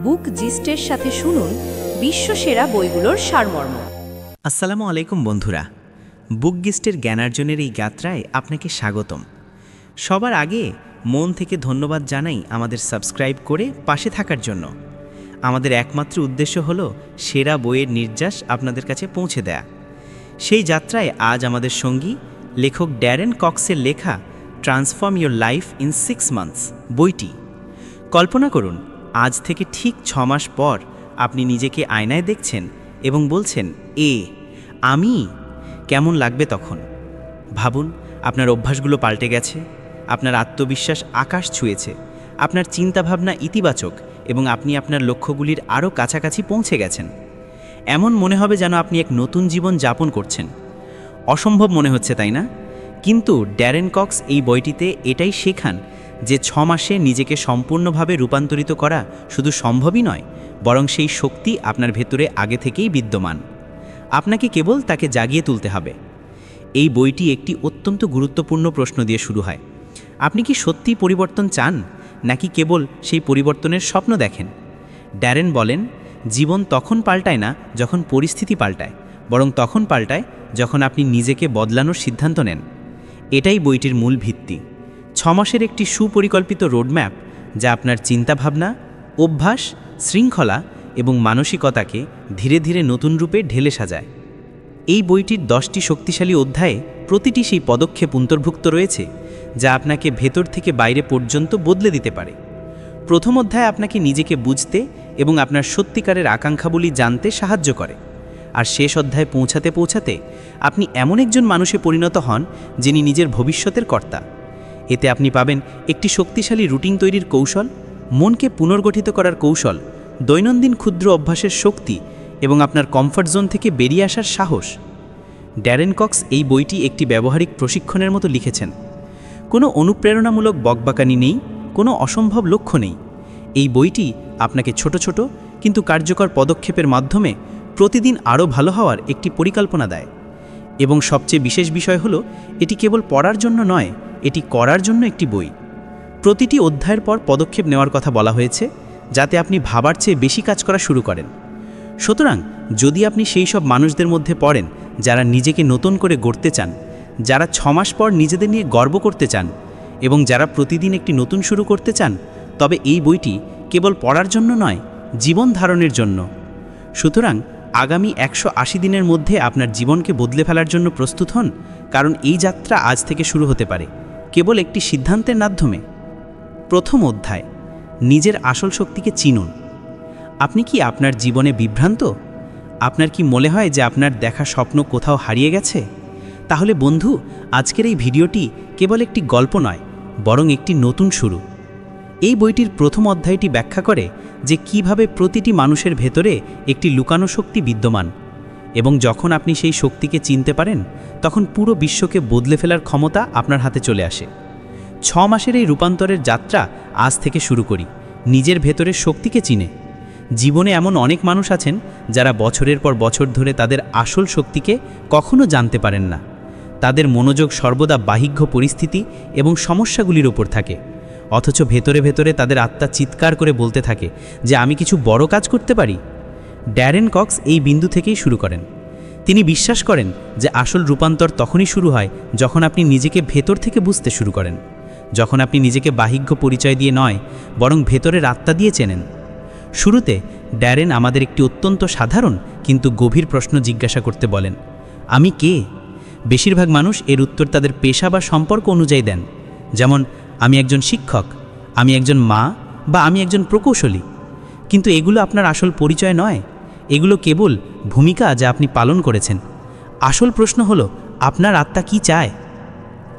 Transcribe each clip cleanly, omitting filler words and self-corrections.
বুক জিস্টের সাথে শুনুন বিশ্বসেরা বইগুলোর সারমর্ম। আসসালামু আলাইকুম বন্ধুরা, বুক গিস্টের জ্ঞানার্জনের এই যাত্রায় আপনাকে স্বাগতম। সবার আগে মন থেকে ধন্যবাদ জানাই আমাদের সাবস্ক্রাইব করে পাশে থাকার জন্য। আমাদের একমাত্র উদ্দেশ্য হলো সেরা বইয়ের নির্যাস আপনাদের কাছে পৌঁছে দেয়া। সেই যাত্রায় আজ আমাদের সঙ্গী লেখক ড্যারেন কক্সের লেখা transform your life in 6 months বইটি। কল্পনা করুন, আজ থেকে ঠিক 6 মাস পর আপনি নিজেকে আয়নায় দেখছেন এবং বলছেন, আমি। কেমন লাগবে তখন? ভাবুন, আপনার অভ্যাসগুলো পাল্টে গেছে, আপনার আত্মবিশ্বাস আকাশ ছুঁয়েছে, আপনার চিন্তাভাবনা ইতিবাচক এবং আপনি আপনার লক্ষ্যগুলির আরও কাছাকাছি পৌঁছে গেছেন। এমন মনে হবে যেন আপনি এক নতুন জীবন যাপন করছেন। অসম্ভব মনে হচ্ছে, তাই না? কিন্তু ড্যারেন কক্স এই বইটিতে এটাই শেখান যে 6 মাসে নিজেকে সম্পূর্ণভাবে রূপান্তরিত করা শুধু সম্ভবই নয়, বরং সেই শক্তি আপনার ভেতরে আগে থেকেই বিদ্যমান। আপনাকে কেবল তাকে জাগিয়ে তুলতে হবে। এই বইটি একটি অত্যন্ত গুরুত্বপূর্ণ প্রশ্ন দিয়ে শুরু হয়। আপনি কি সত্যিই পরিবর্তন চান, নাকি কেবল সেই পরিবর্তনের স্বপ্ন দেখেন? ড্যারেন বলেন, জীবন তখন পাল্টায় না যখন পরিস্থিতি পাল্টায়, বরং তখন পাল্টায় যখন আপনি নিজেকে বদলানোর সিদ্ধান্ত নেন। এটাই বইটির মূল ভিত্তি। 6 মাসের একটি সুপরিকল্পিত রোডম্যাপ, যা আপনার চিন্তাভাবনা, অভ্যাস, শৃঙ্খলা এবং মানসিকতাকে ধীরে ধীরে নতুন রূপে ঢেলে সাজায়। এই বইটির 10টি শক্তিশালী অধ্যায়ে প্রতিটি সেই পদক্ষেপ অন্তর্ভুক্ত রয়েছে যা আপনাকে ভেতর থেকে বাইরে পর্যন্ত বদলে দিতে পারে। প্রথম অধ্যায় আপনাকে নিজেকে বুঝতে এবং আপনার সত্যিকারের আকাঙ্ক্ষাগুলি জানতে সাহায্য করে, আর শেষ অধ্যায়ে পৌঁছাতে পৌঁছাতে আপনি এমন একজন মানুষে পরিণত হন যিনি নিজের ভবিষ্যতের কর্তা। এতে আপনি পাবেন একটি শক্তিশালী রুটিন তৈরির কৌশল, মনকে পুনর্গঠিত করার কৌশল, দৈনন্দিন ক্ষুদ্র অভ্যাসের শক্তি এবং আপনার কমফর্ট জোন থেকে বেরিয়ে আসার সাহস। ড্যারেন কক্স এই বইটি একটি ব্যবহারিক প্রশিক্ষণের মতো লিখেছেন। কোনো অনুপ্রেরণামূলক বকবাকানি নেই, কোনো অসম্ভব লক্ষ্য নেই। এই বইটি আপনাকে ছোট ছোট কিন্তু কার্যকর পদক্ষেপের মাধ্যমে প্রতিদিন আরও ভালো হওয়ার একটি পরিকল্পনা দেয়। এবং সবচেয়ে বিশেষ বিষয় হলো, এটি কেবল পড়ার জন্য নয়, এটি করার জন্য একটি বই। প্রতিটি অধ্যায়ের পর পদক্ষেপ নেওয়ার কথা বলা হয়েছে, যাতে আপনি ভাবার চেয়ে বেশি কাজ করা শুরু করেন। সুতরাং যদি আপনি সেই সব মানুষদের মধ্যে পড়েন যারা নিজেকে নতুন করে গড়তে চান, যারা 6 মাস পর নিজেদের নিয়ে গর্ব করতে চান এবং যারা প্রতিদিন একটি নতুন শুরু করতে চান, তবে এই বইটি কেবল পড়ার জন্য নয়, জীবন ধারণের জন্য। সুতরাং আগামী 180 দিনের মধ্যে আপনার জীবনকে বদলে ফেলার জন্য প্রস্তুত হন, কারণ এই যাত্রা আজ থেকে শুরু হতে পারে কেবল একটি সিদ্ধান্তের মাধ্যমে। প্রথম অধ্যায়, নিজের আসল শক্তিকে চিনুন। আপনি কি আপনার জীবনে বিভ্রান্ত? আপনার কি মনে হয় যে আপনার দেখা স্বপ্ন কোথাও হারিয়ে গেছে? তাহলে বন্ধু, আজকের এই ভিডিওটি কেবল একটি গল্প নয়, বরং একটি নতুন শুরু। এই বইটির প্রথম অধ্যায়টি ব্যাখ্যা করে যে কিভাবে প্রতিটি মানুষের ভেতরে একটি লুকানো শক্তি বিদ্যমান, এবং যখন আপনি সেই শক্তিকে চিনতে পারেন, তখন পুরো বিশ্বকে বদলে ফেলার ক্ষমতা আপনার হাতে চলে আসে। 6 মাসের এই রূপান্তরের যাত্রা আজ থেকে শুরু করি, নিজের ভেতরের শক্তিকে চিনে। জীবনে এমন অনেক মানুষ আছেন যারা বছরের পর বছর ধরে তাদের আসল শক্তিকে কখনো জানতে পারেন না। তাদের মনোযোগ সর্বদা বাহ্য পরিস্থিতি এবং সমস্যাগুলির ওপর থাকে, অথচ ভেতরে ভেতরে তাদের আত্মা চিৎকার করে বলতে থাকে যে আমি কিছু বড় কাজ করতে পারি। ড্যারেন কক্স এই বিন্দু থেকেই শুরু করেন। তিনি বিশ্বাস করেন যে আসল রূপান্তর তখনই শুরু হয় যখন আপনি নিজেকে ভেতর থেকে বুঝতে শুরু করেন, যখন আপনি নিজেকে বাহ্য পরিচয় দিয়ে নয়, বরং ভেতরের আত্মা দিয়ে চেনেন। শুরুতে ড্যারেন আমাদের একটি অত্যন্ত সাধারণ কিন্তু গভীর প্রশ্ন জিজ্ঞাসা করতে বলেন, আমি কে? বেশিরভাগ মানুষ এর উত্তর তাদের পেশা বা সম্পর্ক অনুযায়ী দেন, যেমন আমি একজন শিক্ষক, আমি একজন মা, বা আমি একজন প্রকৌশলী। কিন্তু এগুলো আপনার আসল পরিচয় নয়, এগুলো কেবল ভূমিকা যা আপনি পালন করেছেন। আসল প্রশ্ন হলো, আপনার আত্মা কি চায়?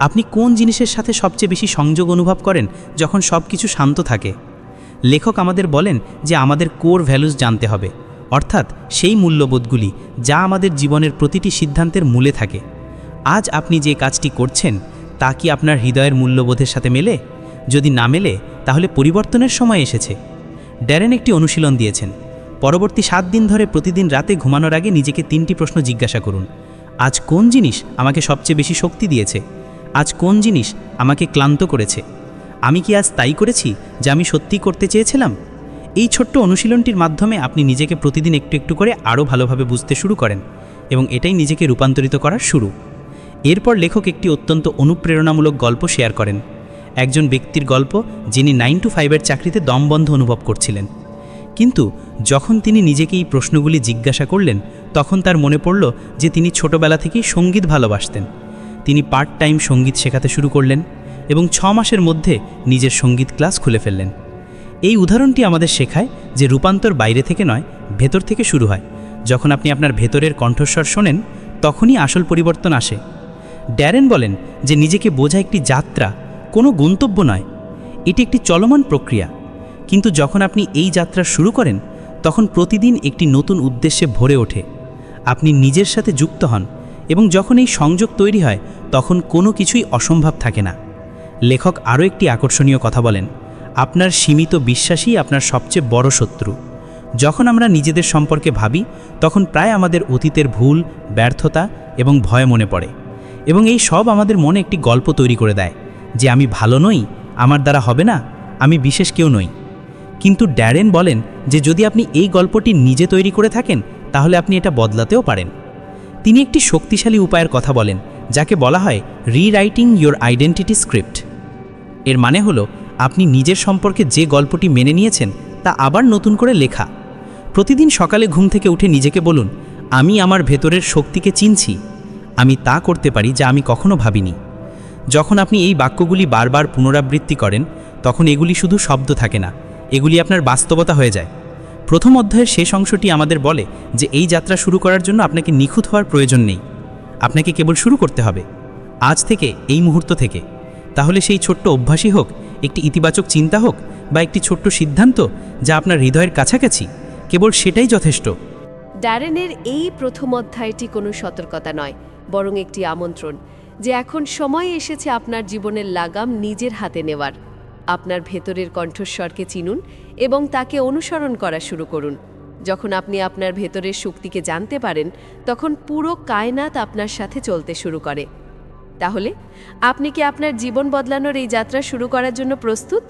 আপনি কোন জিনিসের সাথে সবচেয়ে বেশি সংযোগ অনুভব করেন যখন সব কিছু শান্ত থাকে? লেখক আমাদের বলেন যে আমাদের কোর ভ্যালুস জানতে হবে, অর্থাৎ সেই মূল্যবোধগুলি যা আমাদের জীবনের প্রতিটি সিদ্ধান্তের মূলে থাকে। আজ আপনি যে কাজটি করছেন তা কি আপনার হৃদয়ের মূল্যবোধের সাথে মেলে? যদি না মেলে, তাহলে পরিবর্তনের সময় এসেছে। ড্যারেন একটি অনুশীলন দিয়েছেন। পরবর্তী 7 দিন ধরে প্রতিদিন রাতে ঘুমানোর আগে নিজেকে 3টি প্রশ্ন জিজ্ঞাসা করুন। আজ কোন জিনিস আমাকে সবচেয়ে বেশি শক্তি দিয়েছে? আজ কোন জিনিস আমাকে ক্লান্ত করেছে? আমি কি আজ তাই করেছি যা আমি সত্যি করতে চেয়েছিলাম? এই ছোট্ট অনুশীলনটির মাধ্যমে আপনি নিজেকে প্রতিদিন একটু একটু করে আরও ভালোভাবে বুঝতে শুরু করেন এবং এটাই নিজেকে রূপান্তরিত করার শুরু। এরপর লেখক একটি অত্যন্ত অনুপ্রেরণামূলক গল্প শেয়ার করেন, একজন ব্যক্তির গল্প যিনি 9 to 5 চাকরিতে দমবন্ধ অনুভব করছিলেন। কিন্তু যখন তিনি নিজেকে এই প্রশ্নগুলি জিজ্ঞাসা করলেন, তখন তার মনে পড়ল যে তিনি ছোটবেলা থেকেই সঙ্গীত ভালোবাসতেন। তিনি পার্ট টাইম সঙ্গীত শেখাতে শুরু করলেন এবং 6 মাসের মধ্যে নিজের সঙ্গীত ক্লাস খুলে ফেললেন। এই উদাহরণটি আমাদের শেখায় যে রূপান্তর বাইরে থেকে নয়, ভেতর থেকে শুরু হয়। যখন আপনি আপনার ভেতরের কণ্ঠস্বর শোনেন, তখনই আসল পরিবর্তন আসে। ড্যারেন বলেন যে নিজেকে বোঝা একটি যাত্রা, কোনো গন্তব্য নয়, এটি একটি চলমান প্রক্রিয়া। কিন্তু যখন আপনি এই যাত্রা শুরু করেন, তখন প্রতিদিন একটি নতুন উদ্দেশ্যে ভরে ওঠে। আপনি নিজের সাথে যুক্ত হন এবং যখন এই সংযোগ তৈরি হয়, তখন কোনো কিছুই অসম্ভব থাকে না। লেখক আরও একটি আকর্ষণীয় কথা বলেন, আপনার সীমিত বিশ্বাসই আপনার সবচেয়ে বড় শত্রু। যখন আমরা নিজেদের সম্পর্কে ভাবি, তখন প্রায় আমাদের অতীতের ভুল, ব্যর্থতা এবং ভয় মনে পড়ে, এবং এই সব আমাদের মনে একটি গল্প তৈরি করে দেয় যে আমি ভালো নই, আমার দ্বারা হবে না, আমি বিশেষ কেউ নই। কিন্তু ড্যারেন বলেন যে যদি আপনি এই গল্পটি নিজে তৈরি করে থাকেন, তাহলে আপনি এটা বদলাতেও পারেন। তিনি একটি শক্তিশালী উপায়ের কথা বলেন, যাকে বলা হয় রিরাইটিং ইয়োর আইডেন্টিটি স্ক্রিপ্ট। এর মানে হলো আপনি নিজের সম্পর্কে যে গল্পটি মেনে নিয়েছেন তা আবার নতুন করে লেখা। প্রতিদিন সকালে ঘুম থেকে উঠে নিজেকে বলুন, আমি আমার ভেতরের শক্তিকে চিনছি, আমি তা করতে পারি যা আমি কখনো ভাবিনি। যখন আপনি এই বাক্যগুলি বারবার পুনরাবৃত্তি করেন, তখন এগুলি শুধু শব্দ থাকে না, এগুলি আপনার বাস্তবতা হয়ে যায়। প্রথম অধ্যায়ের শেষ অংশটি আমাদের বলে যে এই যাত্রা শুরু করার জন্য আপনাকে নিখুঁত হওয়ার প্রয়োজন নেই, আপনাকে কেবল শুরু করতে হবে, আজ থেকে, এই মুহূর্ত থেকে। তাহলে সেই ছোট্ট অভ্যাসই হোক, একটি ইতিবাচক চিন্তা হোক, বা একটি ছোট্ট সিদ্ধান্ত যা আপনার হৃদয়ের কাছাকাছি, কেবল সেটাই যথেষ্ট। ড্যারেনের এই প্রথম অধ্যায়টি কোনো সতর্কতা নয়, বরং একটি আমন্ত্রণ যে এখন সময় এসেছে আপনার জীবনের লাগাম নিজের হাতে নেওয়ার। আপনার ভেতরের কণ্ঠস্বরকে চিনুন এবং তাকে অনুসরণ করা শুরু করুন। যখন আপনি আপনার ভেতরের শক্তিকে জানতে পারেন, তখন পুরো কায়নাত আপনার সাথে চলতে শুরু করে। তাহলে আপনি কি আপনার জীবন বদলানোর এই যাত্রা শুরু করার জন্য প্রস্তুত?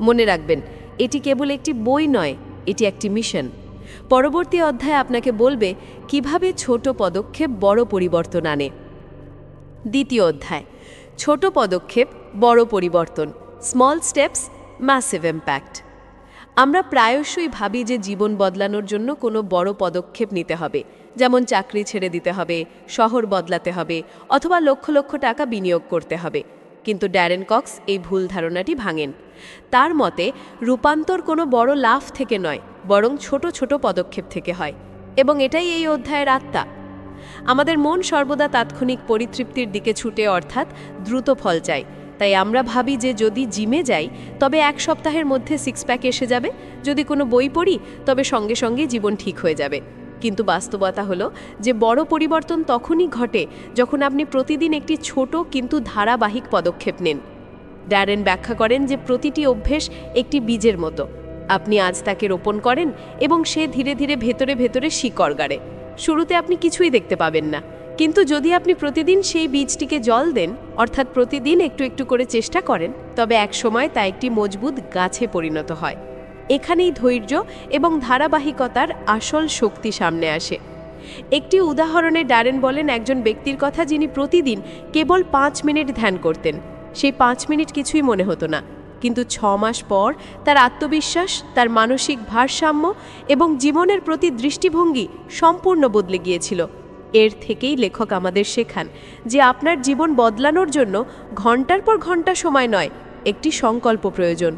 মনে রাখবেন, এটি কেবল একটি বই নয়, এটি একটি মিশন। পরবর্তী অধ্যায় আপনাকে বলবে কিভাবে ছোট পদক্ষেপ বড় পরিবর্তন আনে। দ্বিতীয় অধ্যায়, ছোট পদক্ষেপ বড় পরিবর্তন, স্মল স্টেপস ম্যাসিভ ইম্প্যাক্ট। আমরা প্রায়শই ভাবি যে জীবন বদলানোর জন্য কোনো বড় পদক্ষেপ নিতে হবে, যেমন চাকরি ছেড়ে দিতে হবে, শহর বদলাতে হবে, অথবা লক্ষ লক্ষ টাকা বিনিয়োগ করতে হবে। কিন্তু ড্যারেন কক্স এই ভুল ধারণাটি ভাঙেন। তার মতে রূপান্তর কোনো বড় লাভ থেকে নয়, বরং ছোট ছোট পদক্ষেপ থেকে হয়, এবং এটাই এই অধ্যায়ের আত্মা। আমাদের মন সর্বদা তাৎক্ষণিক পরিতৃপ্তির দিকে ছুটে, অর্থাৎ দ্রুত ফল চাই। তাই আমরা ভাবি যে যদি জিমে যাই তবে 1 সপ্তাহের মধ্যে 6 প্যাক এসে যাবে, যদি কোনো বই পড়ি তবে সঙ্গে সঙ্গে জীবন ঠিক হয়ে যাবে। কিন্তু বাস্তবতা হলো যে বড় পরিবর্তন তখনই ঘটে যখন আপনি প্রতিদিন একটি ছোট কিন্তু ধারাবাহিক পদক্ষেপ নেন। ড্যারেন ব্যাখ্যা করেন যে প্রতিটি অভ্যেস একটি বীজের মতো। আপনি আজ তাকে রোপণ করেন এবং সে ধীরে ধীরে ভেতরে ভেতরে শিকড় গাড়ে। শুরুতে আপনি কিছুই দেখতে পাবেন না, কিন্তু যদি আপনি প্রতিদিন সেই বীজটিকে জল দেন, অর্থাৎ প্রতিদিন একটু একটু করে চেষ্টা করেন, তবে এক সময় তা একটি মজবুত গাছে পরিণত হয়। এখানেই ধৈর্য এবং ধারাবাহিকতার আসল শক্তি সামনে আসে। একটি উদাহরণে ড্যারেন বলেন একজন ব্যক্তির কথা যিনি প্রতিদিন কেবল 5 মিনিট ধ্যান করতেন। সেই 5 মিনিট কিছুই মনে হতো না, কিন্তু 6 মাস পর তার আত্মবিশ্বাস, তার মানসিক ভারসাম্য এবং জীবনের প্রতি দৃষ্টিভঙ্গি সম্পূর্ণ বদলে গিয়েছিল। এর থেকেই লেখক আমাদের শেখান যে আপনার জীবন বদলানোর জন্য ঘন্টার পর ঘন্টা সময় নয়, একটি সংকল্প প্রয়োজন,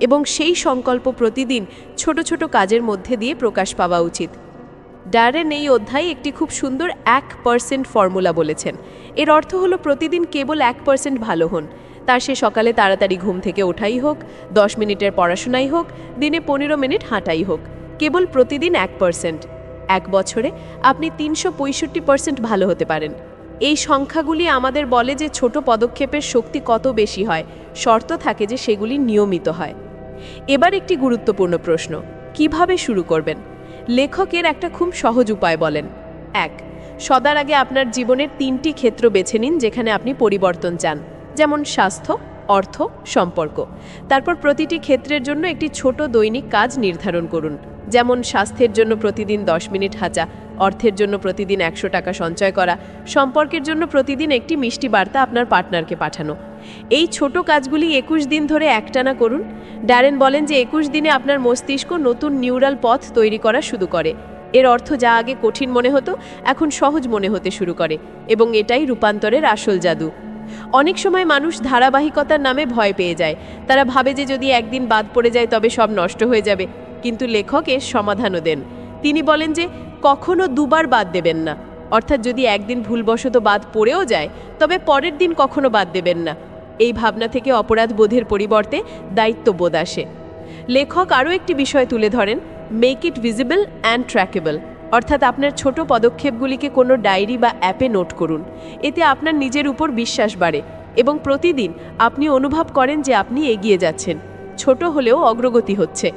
এবং সেই সংকল্প প্রতিদিন ছোট ছোট কাজের মধ্যে দিয়ে প্রকাশ পাওয়া উচিত। ড্যারেন এই অধ্যায়ে একটি খুব সুন্দর 1% ফর্মুলা বলেছেন। এর অর্থ হলো প্রতিদিন কেবল 1% ভালো হন। তার সে সকালে তাড়াতাড়ি ঘুম থেকে ওঠাই হোক, 10 মিনিটের পড়াশোনাই হোক, দিনে 15 মিনিট হাঁটাই হোক, কেবল প্রতিদিন 1%। 1 বছরে আপনি 365% ভালো হতে পারেন। এই সংখ্যাগুলি আমাদের বলে যে ছোট পদক্ষেপের শক্তি কত বেশি হয়, শর্ত থাকে যে সেগুলি নিয়মিত হয়। এবার একটি গুরুত্বপূর্ণ প্রশ্ন, কিভাবে শুরু করবেন? লেখকের একটা খুব সহজ উপায় বলেন। 1. সবার আগে আপনার জীবনের 3টি ক্ষেত্র বেছে নিন যেখানে আপনি পরিবর্তন চান, যেমন স্বাস্থ্য, অর্থ, সম্পর্ক। তারপর প্রতিটি ক্ষেত্রের জন্য একটি ছোট দৈনিক কাজ নির্ধারণ করুন। যেমন স্বাস্থ্যের জন্য প্রতিদিন 10 মিনিট হাঁটা, অর্থের জন্য প্রতিদিন 100 টাকা সঞ্চয় করা, সম্পর্কের জন্য প্রতিদিন একটি মিষ্টি বার্তা আপনার পার্টনারকে পাঠানো। এই ছোট কাজগুলি 21 দিন ধরে একটানা করুন। ড্যারেন বলেন যে 21 দিনে আপনার মস্তিষ্ক নতুন নিউরাল পথ তৈরি করা শুরু করে। এর অর্থ যা আগে কঠিন মনে হতো এখন সহজ মনে হতে শুরু করে, এবং এটাই রূপান্তরের আসল জাদু। অনেক সময় মানুষ ধারাবাহিকতার নামে ভয় পেয়ে যায়। তারা ভাবে যে যদি একদিন বাদ পড়ে যায় তবে সব নষ্ট হয়ে যাবে। কিন্তু লেখক এর সমাধানও দেন। তিনি বলেন যে কখনো দুবার বাদ দেবেন না। অর্থাৎ যদি একদিন ভুলবশত বাদ পড়েও যায় তবে পরের দিন কখনো বাদ দেবেন না। এই ভাবনা থেকে অপরাধ বোধের পরিবর্তে দায়িত্ববোধ আসে। লেখক আরও একটি বিষয় তুলে ধরেন, মেক ইট ভিজিবল অ্যান্ড ট্র্যাকেবল। অর্থাৎ আপনার ছোট পদক্ষেপগুলিকে কোনো ডায়েরি বা অ্যাপে নোট করুন। এতে আপনার নিজের উপর বিশ্বাস বাড়ে এবং প্রতিদিন আপনি অনুভব করেন যে আপনি এগিয়ে যাচ্ছেন, ছোট হলেও অগ্রগতি হচ্ছে।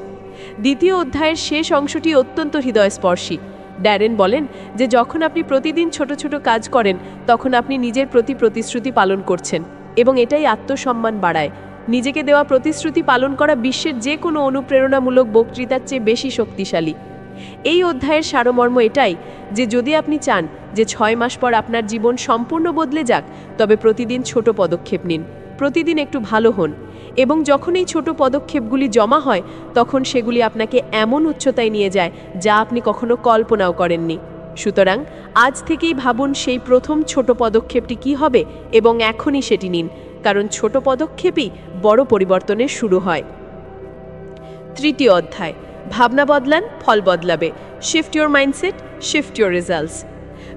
দ্বিতীয় অধ্যায়ের শেষ অংশটি অত্যন্ত হৃদয়স্পর্শী। ড্যারেন বলেন যে যখন আপনি প্রতিদিন ছোট ছোট কাজ করেন তখন আপনি নিজের প্রতি প্রতিশ্রুতি পালন করছেন, এবং এটাই আত্মসম্মান বাড়ায়। নিজেকে দেওয়া প্রতিশ্রুতি পালন করা বিশ্বের যে কোনো অনুপ্রেরণামূলক বক্তৃতার চেয়ে বেশি শক্তিশালী। এই অধ্যায়ের সারমর্ম এটাই যে যদি আপনি চান যে 6 মাস পর আপনার জীবন সম্পূর্ণ বদলে যাক, তবে প্রতিদিন ছোট পদক্ষেপ নিন, প্রতিদিন একটু ভালো হন, এবং যখন এই ছোট পদক্ষেপগুলি জমা হয় তখন সেগুলি আপনাকে এমন উচ্চতায় নিয়ে যায় যা আপনি কখনো কল্পনাও করেননি। সুতরাং আজ থেকেই ভাবুন সেই প্রথম ছোট পদক্ষেপটি কী হবে এবং এখনই সেটি নিন, কারণ ছোট পদক্ষেপই বড় পরিবর্তনের শুরু হয়। তৃতীয় অধ্যায়, ভাবনা বদলান, ফল বদলাবে। Shift your mindset, shift your results.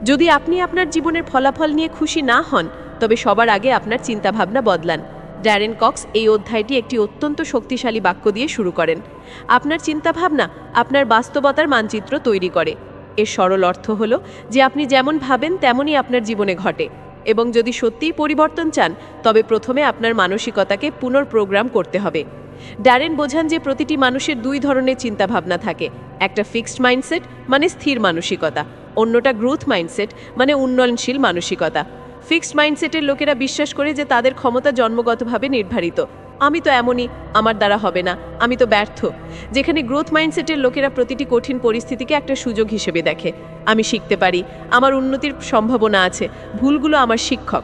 যদি আপনি আপনার জীবনের ফলাফল নিয়ে খুশি না হন তবে সবার আগে আপনার চিন্তাভাবনা বদলান। ড্যারেন কক্স এই অধ্যায়টি একটি অত্যন্ত শক্তিশালী বাক্য দিয়ে শুরু করেন। আপনার চিন্তাভাবনা আপনার বাস্তবতার মানচিত্র তৈরি করে। এর সরল অর্থ হলো যে আপনি যেমন ভাবেন তেমনই আপনার জীবনে ঘটে, এবং যদি সত্যিই পরিবর্তন চান তবে প্রথমে আপনার মানসিকতাকে পুনর্প্রোগ্রাম করতে হবে। ড্যারেন বোঝান যে প্রতিটি মানুষের 2 ধরনের চিন্তাভাবনা থাকে। একটা ফিক্সড মাইন্ডসেট মানে স্থির মানসিকতা, অন্যটা গ্রোথ মাইন্ডসেট মানে উন্নয়নশীল মানসিকতা। ফিক্সড মাইন্ডসেটের লোকেরা বিশ্বাস করে যে তাদের ক্ষমতা জন্মগতভাবে নির্ধারিত। আমি তো এমনই, আমার দ্বারা হবে না, আমি তো ব্যর্থ। যেখানে গ্রোথ মাইন্ডসেটের লোকেরা প্রতিটি কঠিন পরিস্থিতিকে একটা সুযোগ হিসেবে দেখে। আমি শিখতে পারি, আমার উন্নতির সম্ভাবনা আছে, ভুলগুলো আমার শিক্ষক।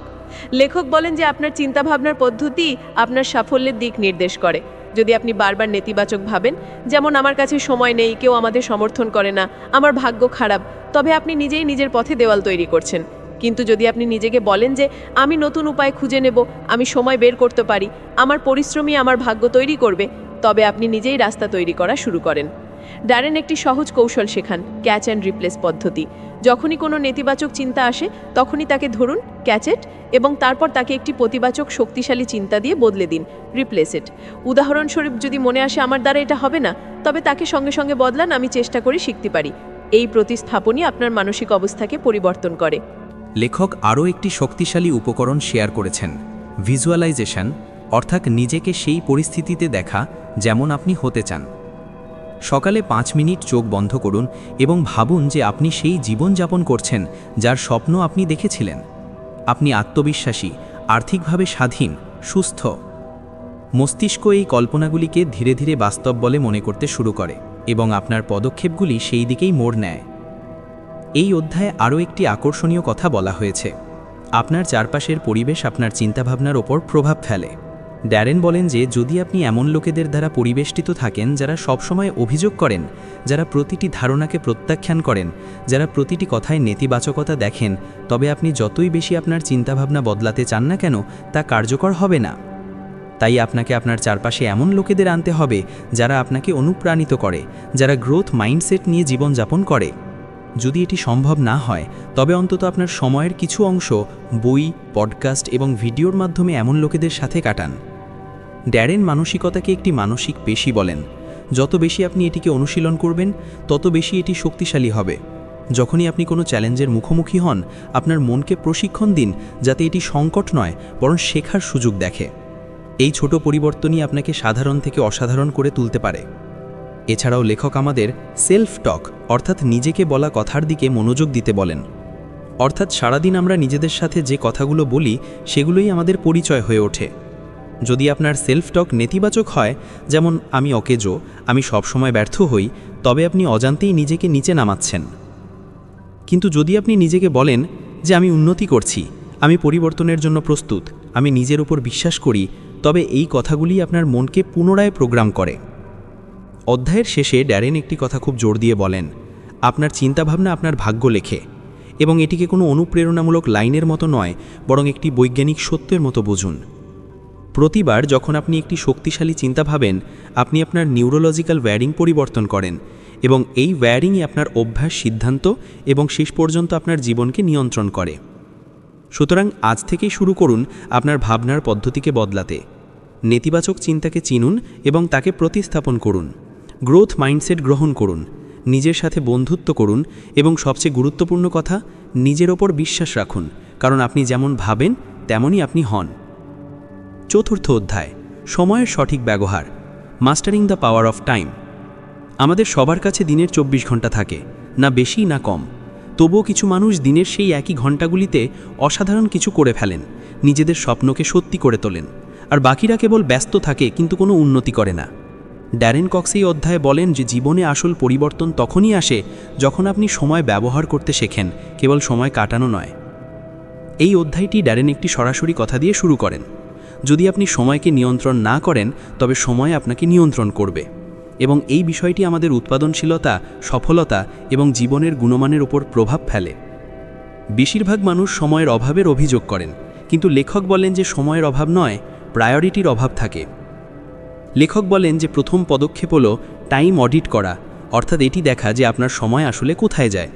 লেখক বলেন যে আপনার চিন্তাভাবনার পদ্ধতি আপনার সাফল্যের দিক নির্দেশ করে। যদি আপনি বারবার নেতিবাচক ভাবেন, যেমন আমার কাছে সময় নেই, কেউ আমাদের সমর্থন করে না, আমার ভাগ্য খারাপ, তবে আপনি নিজেই নিজের পথে দেওয়াল তৈরি করছেন। কিন্তু যদি আপনি নিজেকে বলেন যে আমি নতুন উপায় খুঁজে নেব, আমি সময় বের করতে পারি, আমার পরিশ্রমই আমার ভাগ্য তৈরি করবে, তবে আপনি নিজেই রাস্তা তৈরি করা শুরু করেন। ড্যারেন একটি সহজ কৌশল শেখান, ক্যাচ অ্যান্ড রিপ্লেস পদ্ধতি। যখনই কোনো নেতিবাচক চিন্তা আসে তখনই তাকে ধরুন, ক্যাচ ইট, এবং তারপর তাকে একটি প্রতিবাচক শক্তিশালী চিন্তা দিয়ে বদলে দিন, রিপ্লেস ইট। উদাহরণস্বরূপ যদি মনে আসে আমার দ্বারা এটা হবে না, তবে তাকে সঙ্গে সঙ্গে বদলান, আমি চেষ্টা করে শিখতে পারি। এই প্রতিস্থাপনই আপনার মানসিক অবস্থাকে পরিবর্তন করে। লেখক আরও একটি শক্তিশালী উপকরণ শেয়ার করেছেন, ভিজুয়ালাইজেশন, অর্থাৎ নিজেকে সেই পরিস্থিতিতে দেখা যেমন আপনি হতে চান। সকালে 5 মিনিট চোখ বন্ধ করুন এবং ভাবুন যে আপনি সেই জীবনযাপন করছেন যার স্বপ্ন আপনি দেখেছিলেন। আপনি আত্মবিশ্বাসী, আর্থিকভাবে স্বাধীন, সুস্থ। মস্তিষ্ক এই কল্পনাগুলিকে ধীরে ধীরে বাস্তব বলে মনে করতে শুরু করে এবং আপনার পদক্ষেপগুলি সেই দিকেই মোড় নেয়। এই অধ্যায়ে আরও একটি আকর্ষণীয় কথা বলা হয়েছে, আপনার চারপাশের পরিবেশ আপনার চিন্তাভাবনার ওপর প্রভাব ফেলে। ড্যারেন বলেন যে যদি আপনি এমন লোকেদের দ্বারা পরিবেষ্টিত থাকেন যারা সবসময় অভিযোগ করেন, যারা প্রতিটি ধারণাকে প্রত্যাখ্যান করেন, যারা প্রতিটি কথায় নেতিবাচকতা দেখেন, তবে আপনি যতই বেশি আপনার চিন্তাভাবনা বদলাতে চান না কেন তা কার্যকর হবে না। তাই আপনাকে আপনার চারপাশে এমন লোকেদের আনতে হবে যারা আপনাকে অনুপ্রাণিত করে, যারা গ্রোথ মাইন্ডসেট নিয়ে জীবনযাপন করে। যদি এটি সম্ভব না হয় তবে অন্তত আপনার সময়ের কিছু অংশ বই, পডকাস্ট এবং ভিডিওর মাধ্যমে এমন লোকেদের সাথে কাটান। ড্যারেন মানসিকতাকে একটি মানসিক পেশি বলেন। যত বেশি আপনি এটিকে অনুশীলন করবেন তত বেশি এটি শক্তিশালী হবে। যখনই আপনি কোনো চ্যালেঞ্জের মুখোমুখি হন, আপনার মনকে প্রশিক্ষণ দিন যাতে এটি সংকট নয় বরং শেখার সুযোগ দেখে। এই ছোট পরিবর্তনই আপনাকে সাধারণ থেকে অসাধারণ করে তুলতে পারে। এছাড়াও লেখক আমাদের সেলফ টক অর্থাৎ নিজেকে বলা কথার দিকে মনোযোগ দিতে বলেন। অর্থাৎ সারাদিন আমরা নিজেদের সাথে যে কথাগুলো বলি সেগুলোই আমাদের পরিচয় হয়ে ওঠে। যদি আপনার সেলফ টক নেতিবাচক হয়, যেমন আমি অকেজো, আমি সবসময় ব্যর্থ হই, তবে আপনি অজান্তেই নিজেকে নিচে নামাচ্ছেন। কিন্তু যদি আপনি নিজেকে বলেন যে আমি উন্নতি করছি, আমি পরিবর্তনের জন্য প্রস্তুত, আমি নিজের উপর বিশ্বাস করি, তবে এই কথাগুলি আপনার মনকে পুনরায় প্রোগ্রাম করে। অধ্যায়ের শেষে ড্যারেন একটি কথা খুব জোর দিয়ে বলেন, আপনার চিন্তাভাবনা আপনার ভাগ্য লেখে, এবং এটিকে কোনো অনুপ্রেরণামূলক লাইনের মতো নয়, বরং একটি বৈজ্ঞানিক সত্যের মতো বুঝুন। প্রতিবার যখন আপনি একটি শক্তিশালী চিন্তা ভাবেন, আপনি আপনার নিউরোলজিক্যাল ওয়্যারিং পরিবর্তন করেন, এবং এই ওয়্যারিংই আপনার অভ্যাস, সিদ্ধান্ত এবং শেষ পর্যন্ত আপনার জীবনকে নিয়ন্ত্রণ করে। সুতরাং আজ থেকেই শুরু করুন আপনার ভাবনার পদ্ধতিকে বদলাতে। নেতিবাচক চিন্তাকে চিনুন এবং তাকে প্রতিস্থাপন করুন। গ্রোথ মাইন্ডসেট গ্রহণ করুন, নিজের সাথে বন্ধুত্ব করুন, এবং সবচেয়ে গুরুত্বপূর্ণ কথা, নিজের ওপর বিশ্বাস রাখুন, কারণ আপনি যেমন ভাবেন তেমনই আপনি হন। চতুর্থ অধ্যায়, সময়ের সঠিক ব্যবহার, mastering the power of time. আমাদের সবার কাছে দিনের 24 ঘন্টা থাকে, না বেশি না কম। তবুও কিছু মানুষ দিনের সেই একই ঘন্টাগুলিতে অসাধারণ কিছু করে ফেলেন, নিজেদের স্বপ্নকে সত্যি করে তোলেন, আর বাকিরা কেবল ব্যস্ত থাকে কিন্তু কোনো উন্নতি করে না। ড্যারেন কক্স এই অধ্যায়ে বলেন যে জীবনে আসল পরিবর্তন তখনই আসে যখন আপনি সময় ব্যবহার করতে শেখেন, কেবল সময় কাটানো নয়। এই অধ্যায়টি ড্যারেন একটি সরাসরি কথা দিয়ে শুরু করেন, যদি আপনি সময়কে নিয়ন্ত্রণ না করেন তবে সময় আপনাকে নিয়ন্ত্রণ করবে, এবং এই বিষয়টি আমাদের উৎপাদনশীলতা, সফলতা এবং জীবনের গুণমানের উপর প্রভাব ফেলে। বেশিরভাগ মানুষ সময়ের অভাবের অভিযোগ করেন, কিন্তু লেখক বলেন যে সময়ের অভাব নয়, প্রায়োরিটির অভাব থাকে। লেখক বলেন যে প্রথম পদক্ষেপ হলো টাইম অডিট করা, অর্থাৎ এটি দেখা যে আপনার সময় আসলে কোথায় যায়।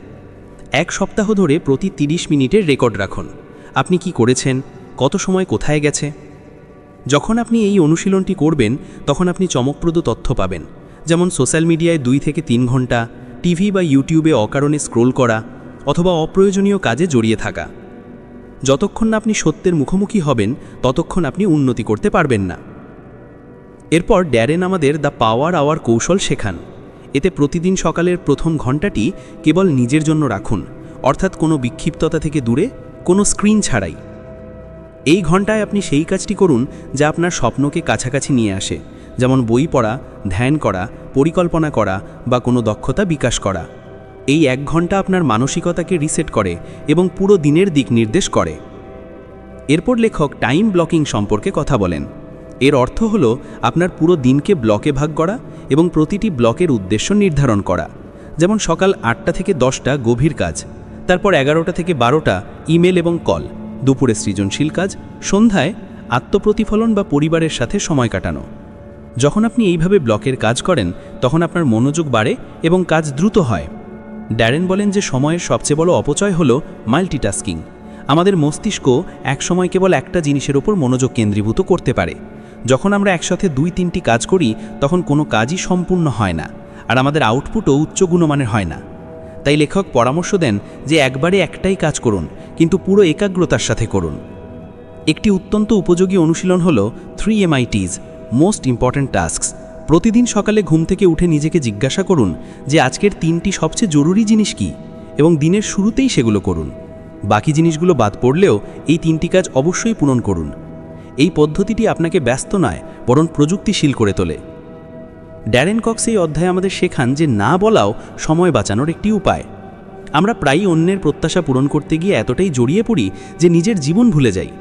এক সপ্তাহ ধরে প্রতি 30 মিনিটের রেকর্ড রাখুন, আপনি কি করেছেন, কত সময় কোথায় গেছে। যখন আপনি এই অনুশীলনটি করবেন তখন আপনি চমকপ্রদ তথ্য পাবেন, যেমন সোশ্যাল মিডিয়ায় 2 থেকে 3 ঘন্টা, টিভি বা ইউটিউবে অকারণে স্ক্রোল করা, অথবা অপ্রয়োজনীয় কাজে জড়িয়ে থাকা। যতক্ষণ না আপনি সত্যের মুখোমুখি হবেন ততক্ষণ আপনি উন্নতি করতে পারবেন না। এরপর ড্যারেন আমাদের দ্য পাওয়ার আওয়ার কৌশল শেখান। এতে প্রতিদিন সকালের প্রথম ঘন্টাটি কেবল নিজের জন্য রাখুন, অর্থাৎ কোনো বিক্ষিপ্ততা থেকে দূরে, কোনো স্ক্রিন ছাড়াই। এই ঘন্টায় আপনি সেই কাজটি করুন যা আপনার স্বপ্নকে কাছাকাছি নিয়ে আসে, যেমন বই পড়া, ধ্যান করা, পরিকল্পনা করা বা কোনো দক্ষতা বিকাশ করা। এই 1 ঘন্টা আপনার মানসিকতাকে রিসেট করে এবং পুরো দিনের দিক নির্দেশ করে। এরপর লেখক টাইম ব্লকিং সম্পর্কে কথা বলেন। এর অর্থ হল আপনার পুরো দিনকে ব্লকে ভাগ করা এবং প্রতিটি ব্লকের উদ্দেশ্য নির্ধারণ করা, যেমন সকাল 8টা থেকে 10টা গভীর কাজ, তারপর 11টা থেকে 12টা ইমেল এবং কল, দুপুরে সৃজনশীল কাজ, সন্ধ্যায় আত্মপ্রতিফলন বা পরিবারের সাথে সময় কাটানো। যখন আপনি এইভাবে ব্লকের কাজ করেন তখন আপনার মনোযোগ বাড়ে এবং কাজ দ্রুত হয়। ড্যারেন বলেন যে সময়ের সবচেয়ে বড় অপচয় হল মাল্টিটাস্কিং। আমাদের মস্তিষ্ক একসময় কেবল একটা জিনিসের উপর মনোযোগ কেন্দ্রীভূত করতে পারে। যখন আমরা একসাথে 2-3টি কাজ করি তখন কোনো কাজই সম্পূর্ণ হয় না, আর আমাদের আউটপুটও উচ্চ গুণমানের হয় না। তাই লেখক পরামর্শ দেন যে একবারে একটাই কাজ করুন, কিন্তু পুরো একাগ্রতার সাথে করুন। একটি অত্যন্ত উপযোগী অনুশীলন হল 3 MITs, মোস্ট ইম্পর্ট্যান্ট টাস্কস। প্রতিদিন সকালে ঘুম থেকে উঠে নিজেকে জিজ্ঞাসা করুন যে আজকের 3টি সবচেয়ে জরুরি জিনিস কী, এবং দিনের শুরুতেই সেগুলো করুন। বাকি জিনিসগুলো বাদ পড়লেও এই 3টি কাজ অবশ্যই পূরণ করুন। এই পদ্ধতিটি আপনাকে ব্যস্ত নয়, বরং প্রযুক্তিশীল করে তোলে। ড্যারেন কক্স এই অধ্যায়ে আমাদের শেখান যে না বলাও সময় বাঁচানোর একটি উপায়। আমরা প্রায়ই অন্যের প্রত্যাশা পূরণ করতে গিয়ে এতটাই জড়িয়ে পড়ি যে নিজের জীবন ভুলে যাই।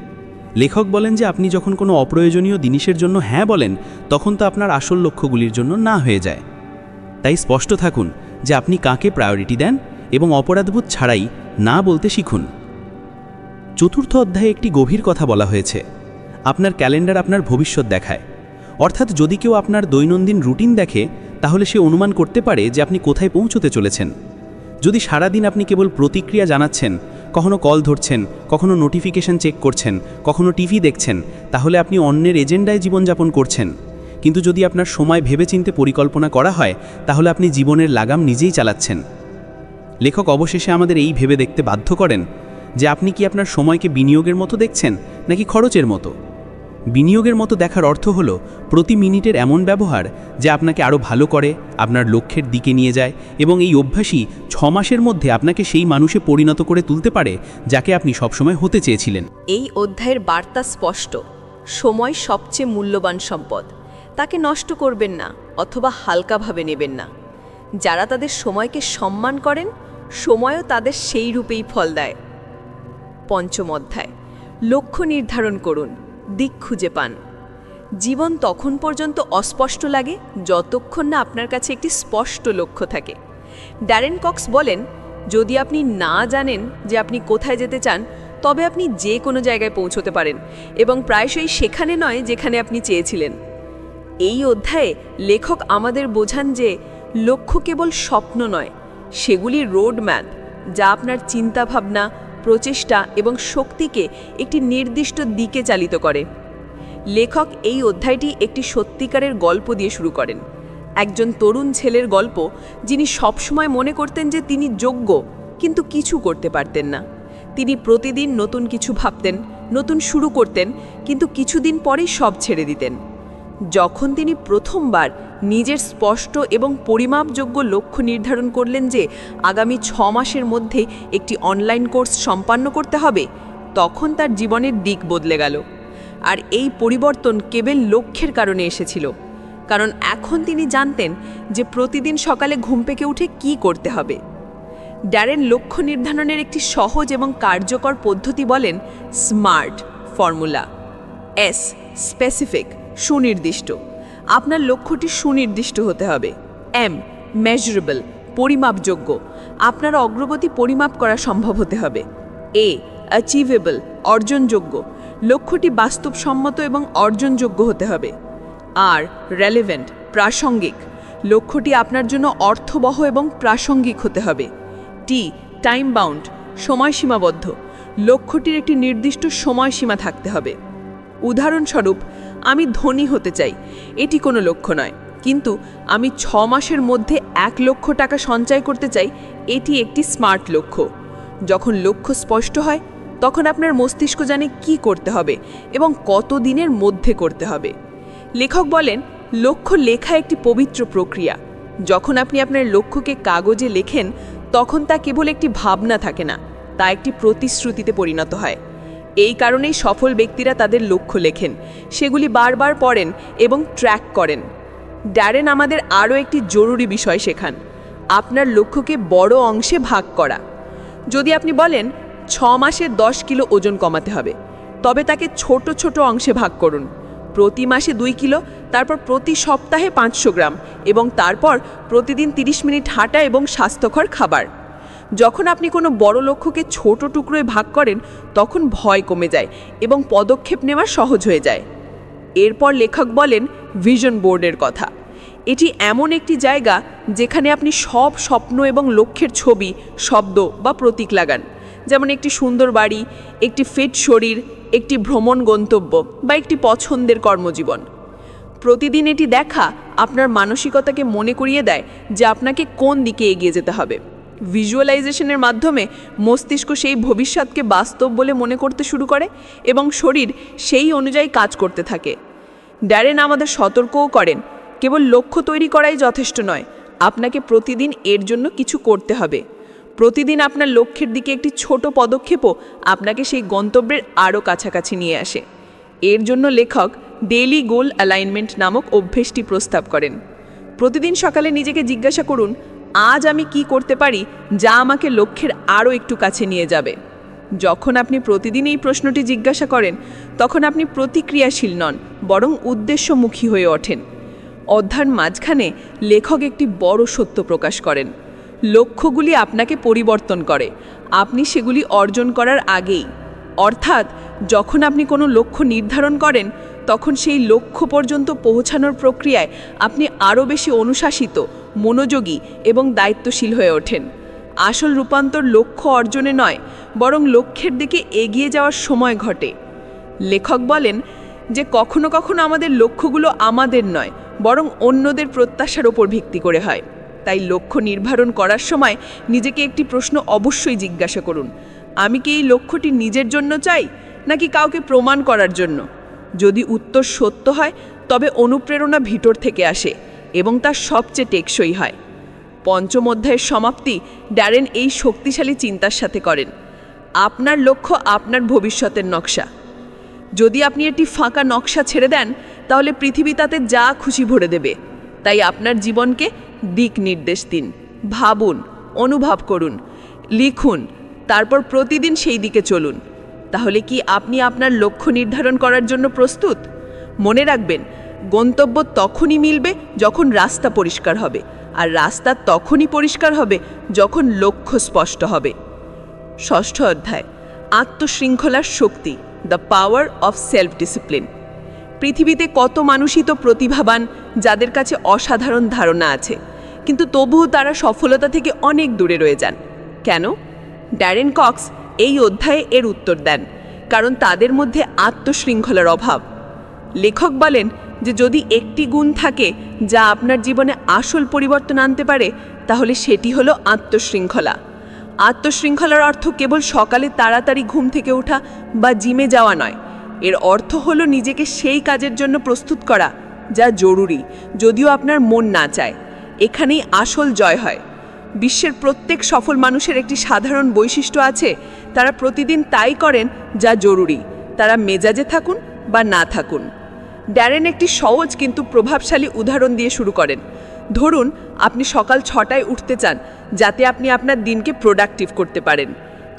লেখক বলেন যে আপনি যখন কোনো অপ্রয়োজনীয় জিনিসের জন্য হ্যাঁ বলেন তখন তো আপনার আসল লক্ষ্যগুলির জন্য না হয়ে যায়। তাই স্পষ্ট থাকুন যে আপনি কাকে প্রায়োরিটি দেন এবং অপরাধবোধ ছাড়াই না বলতে শিখুন। চতুর্থ অধ্যায়ে একটি গভীর কথা বলা হয়েছে, আপনার ক্যালেন্ডার আপনার ভবিষ্যৎ দেখায়। অর্থাৎ যদি কেউ আপনার দৈনন্দিন রুটিন দেখে তাহলে সে অনুমান করতে পারে যে আপনি কোথায় পৌঁছতে চলেছেন। যদি সারাদিন আপনি কেবল প্রতিক্রিয়া জানাচ্ছেন, কখনো কল ধরছেন, কখনো নোটিফিকেশন চেক করছেন, কখনো টিভি দেখছেন, তাহলে আপনি অন্যের এজেন্ডায় জীবনযাপন করছেন। কিন্তু যদি আপনার সময় ভেবেচিন্তে পরিকল্পনা করা হয় তাহলে আপনি জীবনের লাগাম নিজেই চালাচ্ছেন। লেখক অবশেষে আমাদের এই ভেবে দেখতে বাধ্য করেন যে আপনি কি আপনার সময়কে বিনিয়োগের মতো দেখছেন নাকি খরচের মতো। বিনিয়োগের মতো দেখার অর্থ হলো প্রতি মিনিটের এমন ব্যবহার যা আপনাকে আরও ভালো করে, আপনার লক্ষ্যের দিকে নিয়ে যায়, এবং এই অভ্যাসই 6 মাসের মধ্যে আপনাকে সেই মানুষে পরিণত করে তুলতে পারে যাকে আপনি সবসময় হতে চেয়েছিলেন। এই অধ্যায়ের বার্তা স্পষ্ট, সময় সবচেয়ে মূল্যবান সম্পদ, তাকে নষ্ট করবেন না অথবা হালকাভাবে নেবেন না। যারা তাদের সময়কে সম্মান করেন, সময়ও তাদের সেই রূপেই ফল দেয়। পঞ্চম অধ্যায়, লক্ষ্য নির্ধারণ করুন, দিক খুঁজে পান। জীবন তখন পর্যন্ত অস্পষ্ট লাগে যতক্ষণ না আপনার কাছে একটি স্পষ্ট লক্ষ্য থাকে। ড্যারেন কক্স বলেন, যদি আপনি না জানেন যে আপনি কোথায় যেতে চান, তবে আপনি যে কোনো জায়গায় পৌঁছতে পারেন, এবং প্রায়শই সেখানে নয় যেখানে আপনি চেয়েছিলেন। এই অধ্যায়ে লেখক আমাদের বোঝান যে লক্ষ্য কেবল স্বপ্ন নয়, সেগুলি রোড ম্যাপ, যা আপনার চিন্তাভাবনা, প্রচেষ্টা এবং শক্তিকে একটি নির্দিষ্ট দিকে চালিত করে। লেখক এই অধ্যায়টি একটি সত্যিকারের গল্প দিয়ে শুরু করেন। একজন তরুণ ছেলের গল্প, যিনি সবসময় মনে করতেন যে তিনি যোগ্য, কিন্তু কিছু করতে পারতেন না। তিনি প্রতিদিন নতুন কিছু ভাবতেন, নতুন শুরু করতেন, কিন্তু কিছুদিন পরেই সব ছেড়ে দিতেন। যখন তিনি প্রথমবার নিজের স্পষ্ট এবং পরিমাপযোগ্য লক্ষ্য নির্ধারণ করলেন যে আগামী 6 মাসের মধ্যে একটি অনলাইন কোর্স সম্পন্ন করতে হবে, তখন তার জীবনের দিক বদলে গেল। আর এই পরিবর্তন কেবল লক্ষ্যের কারণে এসেছিল, কারণ এখন তিনি জানতেন যে প্রতিদিন সকালে ঘুম থেকে উঠে কী করতে হবে। ড্যারেন লক্ষ্য নির্ধারণের একটি সহজ এবং কার্যকর পদ্ধতি বলেন, স্মার্ট ফর্মুলা। এস, স্পেসিফিক, সুনির্দিষ্ট। আপনার লক্ষ্যটি সুনির্দিষ্ট হতে হবে। এম, মেজারেবল, পরিমাপযোগ্য। আপনার অগ্রগতি পরিমাপ করা সম্ভব হতে হবে। এ, অ্যাচিভেবল, অর্জনযোগ্য। লক্ষ্যটি বাস্তবসম্মত এবং অর্জনযোগ্য হতে হবে। আর, রেলেভেন্ট, প্রাসঙ্গিক। লক্ষ্যটি আপনার জন্য অর্থবহ এবং প্রাসঙ্গিক হতে হবে। টি, টাইম বাউন্ড, সময়সীমাবদ্ধ। লক্ষ্যটির একটি নির্দিষ্ট সময়সীমা থাকতে হবে। উদাহরণস্বরূপ, আমি ধনী হতে চাই, এটি কোনো লক্ষ্য নয়, কিন্তু আমি 6 মাসের মধ্যে 1 লক্ষ টাকা সঞ্চয় করতে চাই, এটি একটি স্মার্ট লক্ষ্য। যখন লক্ষ্য স্পষ্ট হয়, তখন আপনার মস্তিষ্ক জানে কি করতে হবে এবং কত দিনের মধ্যে করতে হবে। লেখক বলেন, লক্ষ্য লেখা একটি পবিত্র প্রক্রিয়া। যখন আপনি আপনার লক্ষ্যকে কাগজে লেখেন, তখন তা কেবল একটি ভাবনা থাকে না, তা একটি প্রতিশ্রুতিতে পরিণত হয়। এই কারণেই সফল ব্যক্তিরা তাদের লক্ষ্য লেখেন, সেগুলি বারবার পড়েন এবং ট্র্যাক করেন। ড্যারেন আমাদের আরও একটি জরুরি বিষয় শেখান, আপনার লক্ষ্যকে বড় অংশে ভাগ করা। যদি আপনি বলেন 6 মাসে 10 কিলো ওজন কমাতে হবে, তবে তাকে ছোট ছোট অংশে ভাগ করুন। প্রতি মাসে 2 কিলো, তারপর প্রতি সপ্তাহে 500 গ্রাম, এবং তারপর প্রতিদিন 30 মিনিট হাঁটা এবং স্বাস্থ্যকর খাবার। যখন আপনি কোনো বড় লক্ষ্যকে ছোট টুকরোয় ভাগ করেন, তখন ভয় কমে যায় এবং পদক্ষেপ নেওয়া সহজ হয়ে যায়। এরপর লেখক বলেন ভিশন বোর্ডের কথা। এটি এমন একটি জায়গা যেখানে আপনি সব স্বপ্ন এবং লক্ষ্যের ছবি, শব্দ বা প্রতীক লাগান, যেমন একটি সুন্দর বাড়ি, একটি ফিট শরীর, একটি ভ্রমণ গন্তব্য বা একটি পছন্দের কর্মজীবন। প্রতিদিন এটি দেখা আপনার মানসিকতাকে মনে করিয়ে দেয় যে আপনাকে কোন দিকে এগিয়ে যেতে হবে। ভিজুয়ালাইজেশনের মাধ্যমে মস্তিষ্ক সেই ভবিষ্যৎকে বাস্তব বলে মনে করতে শুরু করে এবং শরীর সেই অনুযায়ী কাজ করতে থাকে। ড্যারেন আমাদের সতর্কও করেন, কেবল লক্ষ্য তৈরি করাই যথেষ্ট নয়, আপনাকে প্রতিদিন এর জন্য কিছু করতে হবে। প্রতিদিন আপনার লক্ষ্যের দিকে একটি ছোট পদক্ষেপও আপনাকে সেই গন্তব্যের আরও কাছাকাছি নিয়ে আসে। এর জন্য লেখক ডেইলি গোল অ্যালাইনমেন্ট নামক অভ্যেসটি প্রস্তাব করেন। প্রতিদিন সকালে নিজেকে জিজ্ঞাসা করুন, আজ আমি কি করতে পারি যা আমাকে লক্ষ্যের আরও একটু কাছে নিয়ে যাবে। যখন আপনি প্রতিদিন এই প্রশ্নটি জিজ্ঞাসা করেন, তখন আপনি প্রতিক্রিয়াশীল নন, বরং উদ্দেশ্যমুখী হয়ে ওঠেন। অধ্যায়ের মাঝখানে লেখক একটি বড় সত্য প্রকাশ করেন, লক্ষ্যগুলি আপনাকে পরিবর্তন করে, আপনি সেগুলি অর্জন করার আগেই। অর্থাৎ যখন আপনি কোনো লক্ষ্য নির্ধারণ করেন, তখন সেই লক্ষ্য পর্যন্ত পৌঁছানোর প্রক্রিয়ায় আপনি আরও বেশি অনুশাসিত, মনোযোগী এবং দায়িত্বশীল হয়ে ওঠেন। আসল রূপান্তর লক্ষ্য অর্জনে নয়, বরং লক্ষ্যের দিকে এগিয়ে যাওয়ার সময় ঘটে। লেখক বলেন যে কখনো কখনো আমাদের লক্ষ্যগুলো আমাদের নয়, বরং অন্যদের প্রত্যাশার ওপর ভিত্তি করে হয়। তাই লক্ষ্য নির্ধারণ করার সময় নিজেকে একটি প্রশ্ন অবশ্যই জিজ্ঞাসা করুন, আমি কি এই লক্ষ্যটি নিজের জন্য চাই নাকি কাউকে প্রমাণ করার জন্য? যদি উত্তর সত্য হয়, তবে অনুপ্রেরণা ভিতর থেকে আসে এবং তা সবচেয়ে টেকসই হয়। পঞ্চম অধ্যায়ের সমাপ্তি ড্যারেন এই শক্তিশালী চিন্তার সাথে করেন, আপনার লক্ষ্য আপনার ভবিষ্যতের নকশা। যদি আপনি একটি ফাঁকা নকশা ছেড়ে দেন তাহলে পৃথিবী তাতে যা খুশি ভরে দেবে। তাই আপনার জীবনকে দিক নির্দেশ দিন, ভাবুন, অনুভব করুন, লিখুন, তারপর প্রতিদিন সেই দিকে চলুন। তাহলে কি আপনি আপনার লক্ষ্য নির্ধারণ করার জন্য প্রস্তুত? মনে রাখবেন, গন্তব্য তখনই মিলবে যখন রাস্তা পরিষ্কার হবে, আর রাস্তা তখনই পরিষ্কার হবে যখন লক্ষ্য স্পষ্ট হবে। ষষ্ঠ অধ্যায়, আত্মশৃঙ্খলার শক্তি, the power of self discipline. পৃথিবীতে কত মানুষই তো প্রতিভাবান, যাদের কাছে অসাধারণ ধারণা আছে, কিন্তু তবুও তারা সফলতা থেকে অনেক দূরে রয়ে যান। কেন? ড্যারেন কক্স এই অধ্যায়ে এর উত্তর দেন, কারণ তাদের মধ্যে আত্মশৃঙ্খলার অভাব। লেখক বলেন যে যদি একটি গুণ থাকে যা আপনার জীবনে আসল পরিবর্তন আনতে পারে, তাহলে সেটি হলো আত্মশৃঙ্খলা। আত্মশৃঙ্খলার অর্থ কেবল সকালে তাড়াতাড়ি ঘুম থেকে ওঠা বা জিমে যাওয়া নয়। এর অর্থ হলো নিজেকে সেই কাজের জন্য প্রস্তুত করা যা জরুরি, যদিও আপনার মন না চায়। এখানেই আসল জয় হয়। বিশ্বের প্রত্যেক সফল মানুষের একটি সাধারণ বৈশিষ্ট্য আছে, তারা প্রতিদিন তাই করেন যা জরুরি, তারা মেজাজে থাকুন বা না থাকুন। ড্যারেন একটি সহজ কিন্তু প্রভাবশালী উদাহরণ দিয়ে শুরু করেন। ধরুন আপনি সকাল 6টায় উঠতে চান যাতে আপনি আপনার দিনকে প্রোডাক্টিভ করতে পারেন,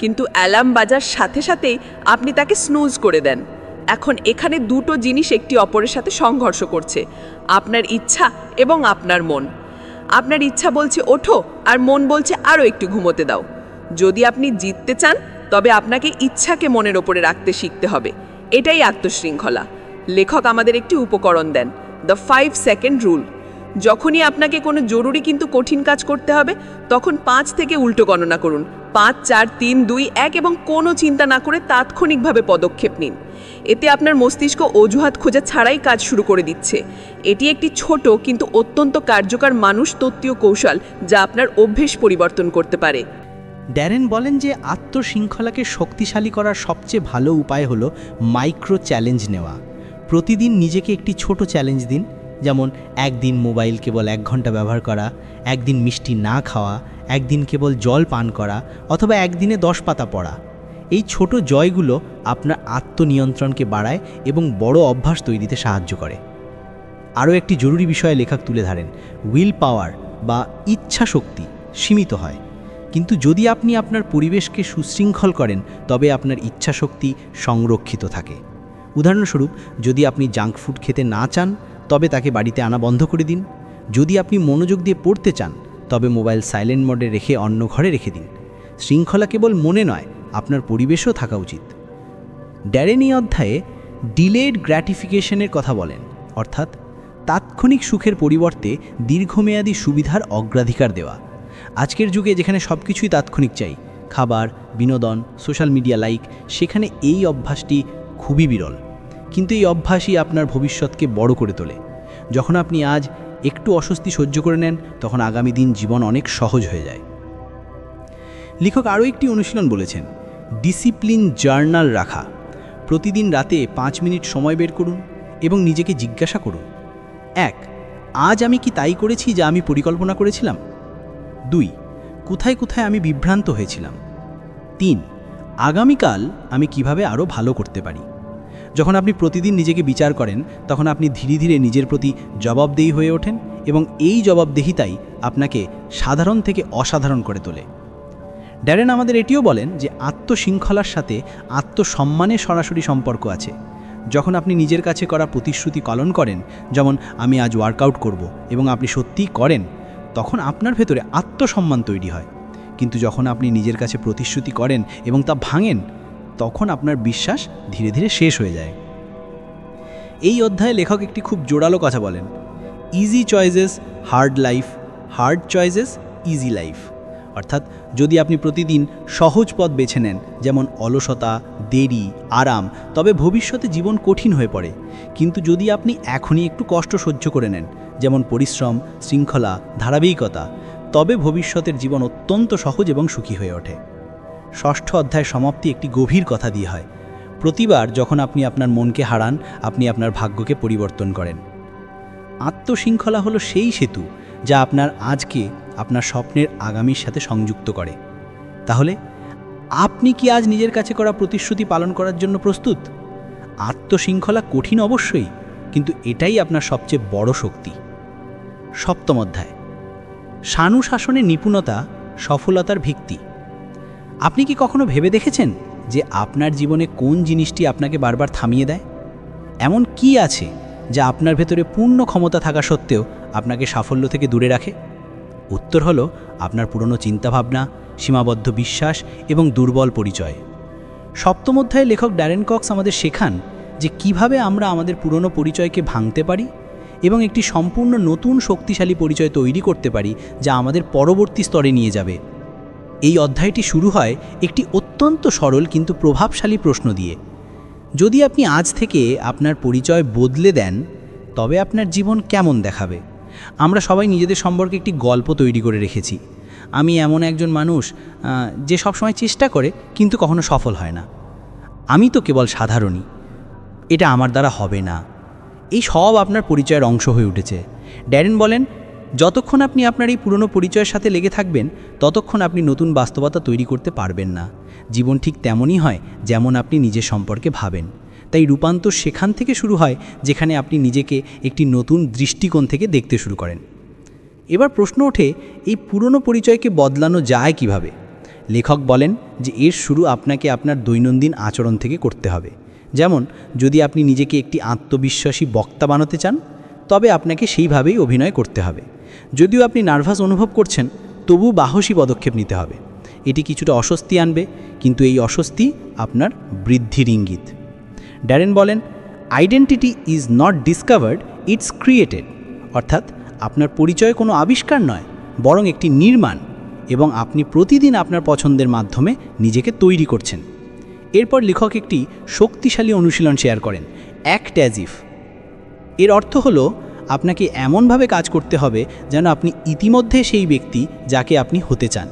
কিন্তু অ্যালার্ম বাজার সাথে সাথেই আপনি তাকে স্নুজ করে দেন। এখন এখানে দুটো জিনিস একটি অপরের সাথে সংঘর্ষ করছে, আপনার ইচ্ছা এবং আপনার মন। আপনার ইচ্ছা বলছে ওঠো, আর মন বলছে আরও একটু ঘুমোতে দাও। যদি আপনি জিততে চান তবে আপনাকে ইচ্ছাকে মনের ওপরে রাখতে শিখতে হবে। এটাই আত্মশৃঙ্খলা। লেখক আমাদের একটি উপকরণ দেন, দ্য 5 সেকেন্ড রুল। যখনই আপনাকে কোনো জরুরি কিন্তু কঠিন কাজ করতে হবে, তখন 5 থেকে উল্টো গণনা করুন। 5, 4, 3, 2, 1 এবং কোনো চিন্তা না করে তাৎক্ষণিকভাবে পদক্ষেপ নিন। এতে আপনার মস্তিষ্ক অজুহাত খোঁজা ছাড়াই কাজ শুরু করে দিচ্ছে। এটি একটি ছোট কিন্তু অত্যন্ত কার্যকর মানুষতত্ত্বীয় কৌশল যা আপনার অভ্যেস পরিবর্তন করতে পারে। ড্যারেন বলেন যে আত্মশৃঙ্খলাকে শক্তিশালী করার সবচেয়ে ভালো উপায় হলো মাইক্রো চ্যালেঞ্জ নেওয়া। প্রতিদিন নিজেকে একটি ছোট চ্যালেঞ্জ দিন, যেমন একদিন মোবাইল কেবল 1 ঘন্টা ব্যবহার করা, একদিন মিষ্টি না খাওয়া, একদিন কেবল জল পান করা, অথবা একদিনে 10 পাতা পড়া। এই ছোট জয়গুলো আপনার আত্মনিয়ন্ত্রণকে বাড়ায় এবং বড় অভ্যাস তৈরিতে সাহায্য করে। আরও একটি জরুরি বিষয় লেখক তুলে ধরেন, উইল পাওয়ার বা ইচ্ছা শক্তি সীমিত হয়, কিন্তু যদি আপনি আপনার পরিবেশকে সুশৃঙ্খল করেন তবে আপনার ইচ্ছা শক্তি সংরক্ষিত থাকে। উদাহরণস্বরূপ, যদি আপনি জাঙ্ক ফুড খেতে না চান তবে তাকে বাড়িতে আনা বন্ধ করে দিন। যদি আপনি মনোযোগ দিয়ে পড়তে চান তবে মোবাইল সাইলেন্ট মোডে রেখে অন্য ঘরে রেখে দিন। শৃঙ্খলা কেবল মনে নয়, আপনার পরিবেশও থাকা উচিত। ড্যারেন এই অধ্যায়ে ডিলেড গ্র্যাটিফিকেশনের কথা বলেন, অর্থাৎ তাৎক্ষণিক সুখের পরিবর্তে দীর্ঘমেয়াদী সুবিধার অগ্রাধিকার দেওয়া। আজকের যুগে যেখানে সব কিছুই তাৎক্ষণিক চাই, খাবার, বিনোদন, সোশ্যাল মিডিয়া লাইক, সেখানে এই অভ্যাসটি খুবই বিরল। কিন্তু এই অভ্যাসই আপনার ভবিষ্যৎকে বড় করে তোলে। যখন আপনি আজ একটু অস্বস্তি সহ্য করে নেন, তখন আগামী দিন জীবন অনেক সহজ হয়ে যায়। লেখক আরও একটি অনুশীলন বলেছেন, ডিসিপ্লিন জার্নাল রাখা। প্রতিদিন রাতে 5 মিনিট সময় বের করুন এবং নিজেকে জিজ্ঞাসা করুন, 1. আজ আমি কি তাই করেছি যা আমি পরিকল্পনা করেছিলাম? 2. কোথায় কোথায় আমি বিভ্রান্ত হয়েছিলাম? 3. আগামীকাল আমি কিভাবে আরও ভালো করতে পারি? যখন আপনি প্রতিদিন নিজেকে বিচার করেন, তখন আপনি ধীরে ধীরে নিজের প্রতি জবাবদেহি হয়ে ওঠেন এবং এই জবাবদেহিতাই আপনাকে সাধারণ থেকে অসাধারণ করে তোলে। ড্যারেন আমাদের এটিও বলেন যে আত্মশৃঙ্খলার সাথে আত্মসম্মানের সরাসরি সম্পর্ক আছে। যখন আপনি নিজের কাছে করা প্রতিশ্রুতি পালন করেন, যেমন আমি আজ ওয়ার্কআউট করব, এবং আপনি সত্যিই করেন, তখন আপনার ভেতরে আত্মসম্মান তৈরি হয়। কিন্তু যখন আপনি নিজের কাছে প্রতিশ্রুতি করেন এবং তা ভাঙেন, তখন আপনার বিশ্বাস ধীরে ধীরে শেষ হয়ে যায়। এই অধ্যায়ে লেখক একটি খুব জোরালো কথা বলেন, easy choices hard life, hard choices easy life. অর্থাৎ যদি আপনি প্রতিদিন সহজ পথ বেছে নেন, যেমন অলসতা, দেরি, আরাম, তবে ভবিষ্যতে জীবন কঠিন হয়ে পড়ে। কিন্তু যদি আপনি এখনই একটু কষ্ট সহ্য করে নেন, যেমন পরিশ্রম, শৃঙ্খলা, ধারাবাহিকতা, তবে ভবিষ্যতের জীবন অত্যন্ত সহজ এবং সুখী হয়ে ওঠে। ষষ্ঠ অধ্যায় সমাপ্তি একটি গভীর কথা দিয়ে হয়, প্রতিবার যখন আপনি আপনার মনকে হারান, আপনি আপনার ভাগ্যকে পরিবর্তন করেন। আত্মশৃঙ্খলা হলো সেই সেতু যা আপনার আজকে আপনার স্বপ্নের আগামীর সাথে সংযুক্ত করে। তাহলে আপনি কি আজ নিজের কাছে করা প্রতিশ্রুতি পালন করার জন্য প্রস্তুত? আত্মশৃঙ্খলা কঠিন অবশ্যই, কিন্তু এটাই আপনার সবচেয়ে বড় শক্তি। সপ্তম অধ্যায়, শানুশাসনের নিপুণতা সফলতার ভিত্তি। আপনি কি কখনো ভেবে দেখেছেন যে আপনার জীবনে কোন জিনিসটি আপনাকে বারবার থামিয়ে দেয়? এমন কি আছে যা আপনার ভেতরে পূর্ণ ক্ষমতা থাকা সত্ত্বেও আপনাকে সাফল্য থেকে দূরে রাখে? উত্তর হলো আপনার পুরনো চিন্তাভাবনা, সীমাবদ্ধ বিশ্বাস এবং দুর্বল পরিচয়। সপ্তম অধ্যায়ে লেখক ড্যারেন কক্স আমাদের শেখান যে কিভাবে আমরা আমাদের পুরনো পরিচয়কে ভাঙতে পারি এবং একটি সম্পূর্ণ নতুন শক্তিশালী পরিচয় তৈরি করতে পারি যা আমাদের পরবর্তী স্তরে নিয়ে যাবে। এই অধ্যায়টি শুরু হয় একটি অত্যন্ত সরল কিন্তু প্রভাবশালী প্রশ্ন দিয়ে। যদি আপনি আজ থেকে আপনার পরিচয় বদলে দেন, তবে আপনার জীবন কেমন দেখাবে? আমরা সবাই নিজেদের সম্পর্কে একটি গল্প তৈরি করে রেখেছি। আমি এমন একজন মানুষ যে সবসময় চেষ্টা করে কিন্তু কখনো সফল হয় না। আমি তো কেবল সাধারণই, এটা আমার দ্বারা হবে না। এই সব আপনার পরিচয়ের অংশ হয়ে উঠেছে। ড্যারেন বলেন, যতক্ষণ আপনি আপনার এই পুরনো পরিচয়ের সাথে লেগে থাকবেন, ততক্ষণ আপনি নতুন বাস্তবতা তৈরি করতে পারবেন না। জীবন ঠিক তেমনই হয় যেমন আপনি নিজের সম্পর্কে ভাবেন। তাই রূপান্তর সেখান থেকে শুরু হয় যেখানে আপনি নিজেকে একটি নতুন দৃষ্টিকোণ থেকে দেখতে শুরু করেন। এবার প্রশ্ন ওঠে, এই পুরনো পরিচয়কে বদলানো যায় কিভাবে? লেখক বলেন যে এর শুরু আপনাকে আপনার দৈনন্দিন আচরণ থেকে করতে হবে। যেমন, যদি আপনি নিজেকে একটি আত্মবিশ্বাসী বক্তা বানাতে চান, তবে আপনাকে সেইভাবেই অভিনয় করতে হবে। যদিও আপনি নার্ভাস অনুভব করছেন, তবু সাহসী পদক্ষেপ নিতে হবে। এটি কিছুটা অস্বস্তি আনবে, কিন্তু এই অস্বস্তি আপনার বৃদ্ধির ইঙ্গিত। ড্যারেন বলেন, identity is not discovered, it's created. অর্থাৎ আপনার পরিচয় কোনো আবিষ্কার নয়, বরং একটি নির্মাণ, এবং আপনি প্রতিদিন আপনার পছন্দের মাধ্যমে নিজেকে তৈরি করছেন। এরপর লেখক একটি শক্তিশালী অনুশীলন শেয়ার করেন, অ্যাক্ট অ্যাজ ইফ। এর অর্থ হলো আপনাকে এমনভাবে কাজ করতে হবে যেন আপনি ইতিমধ্যে সেই ব্যক্তি যাকে আপনি হতে চান।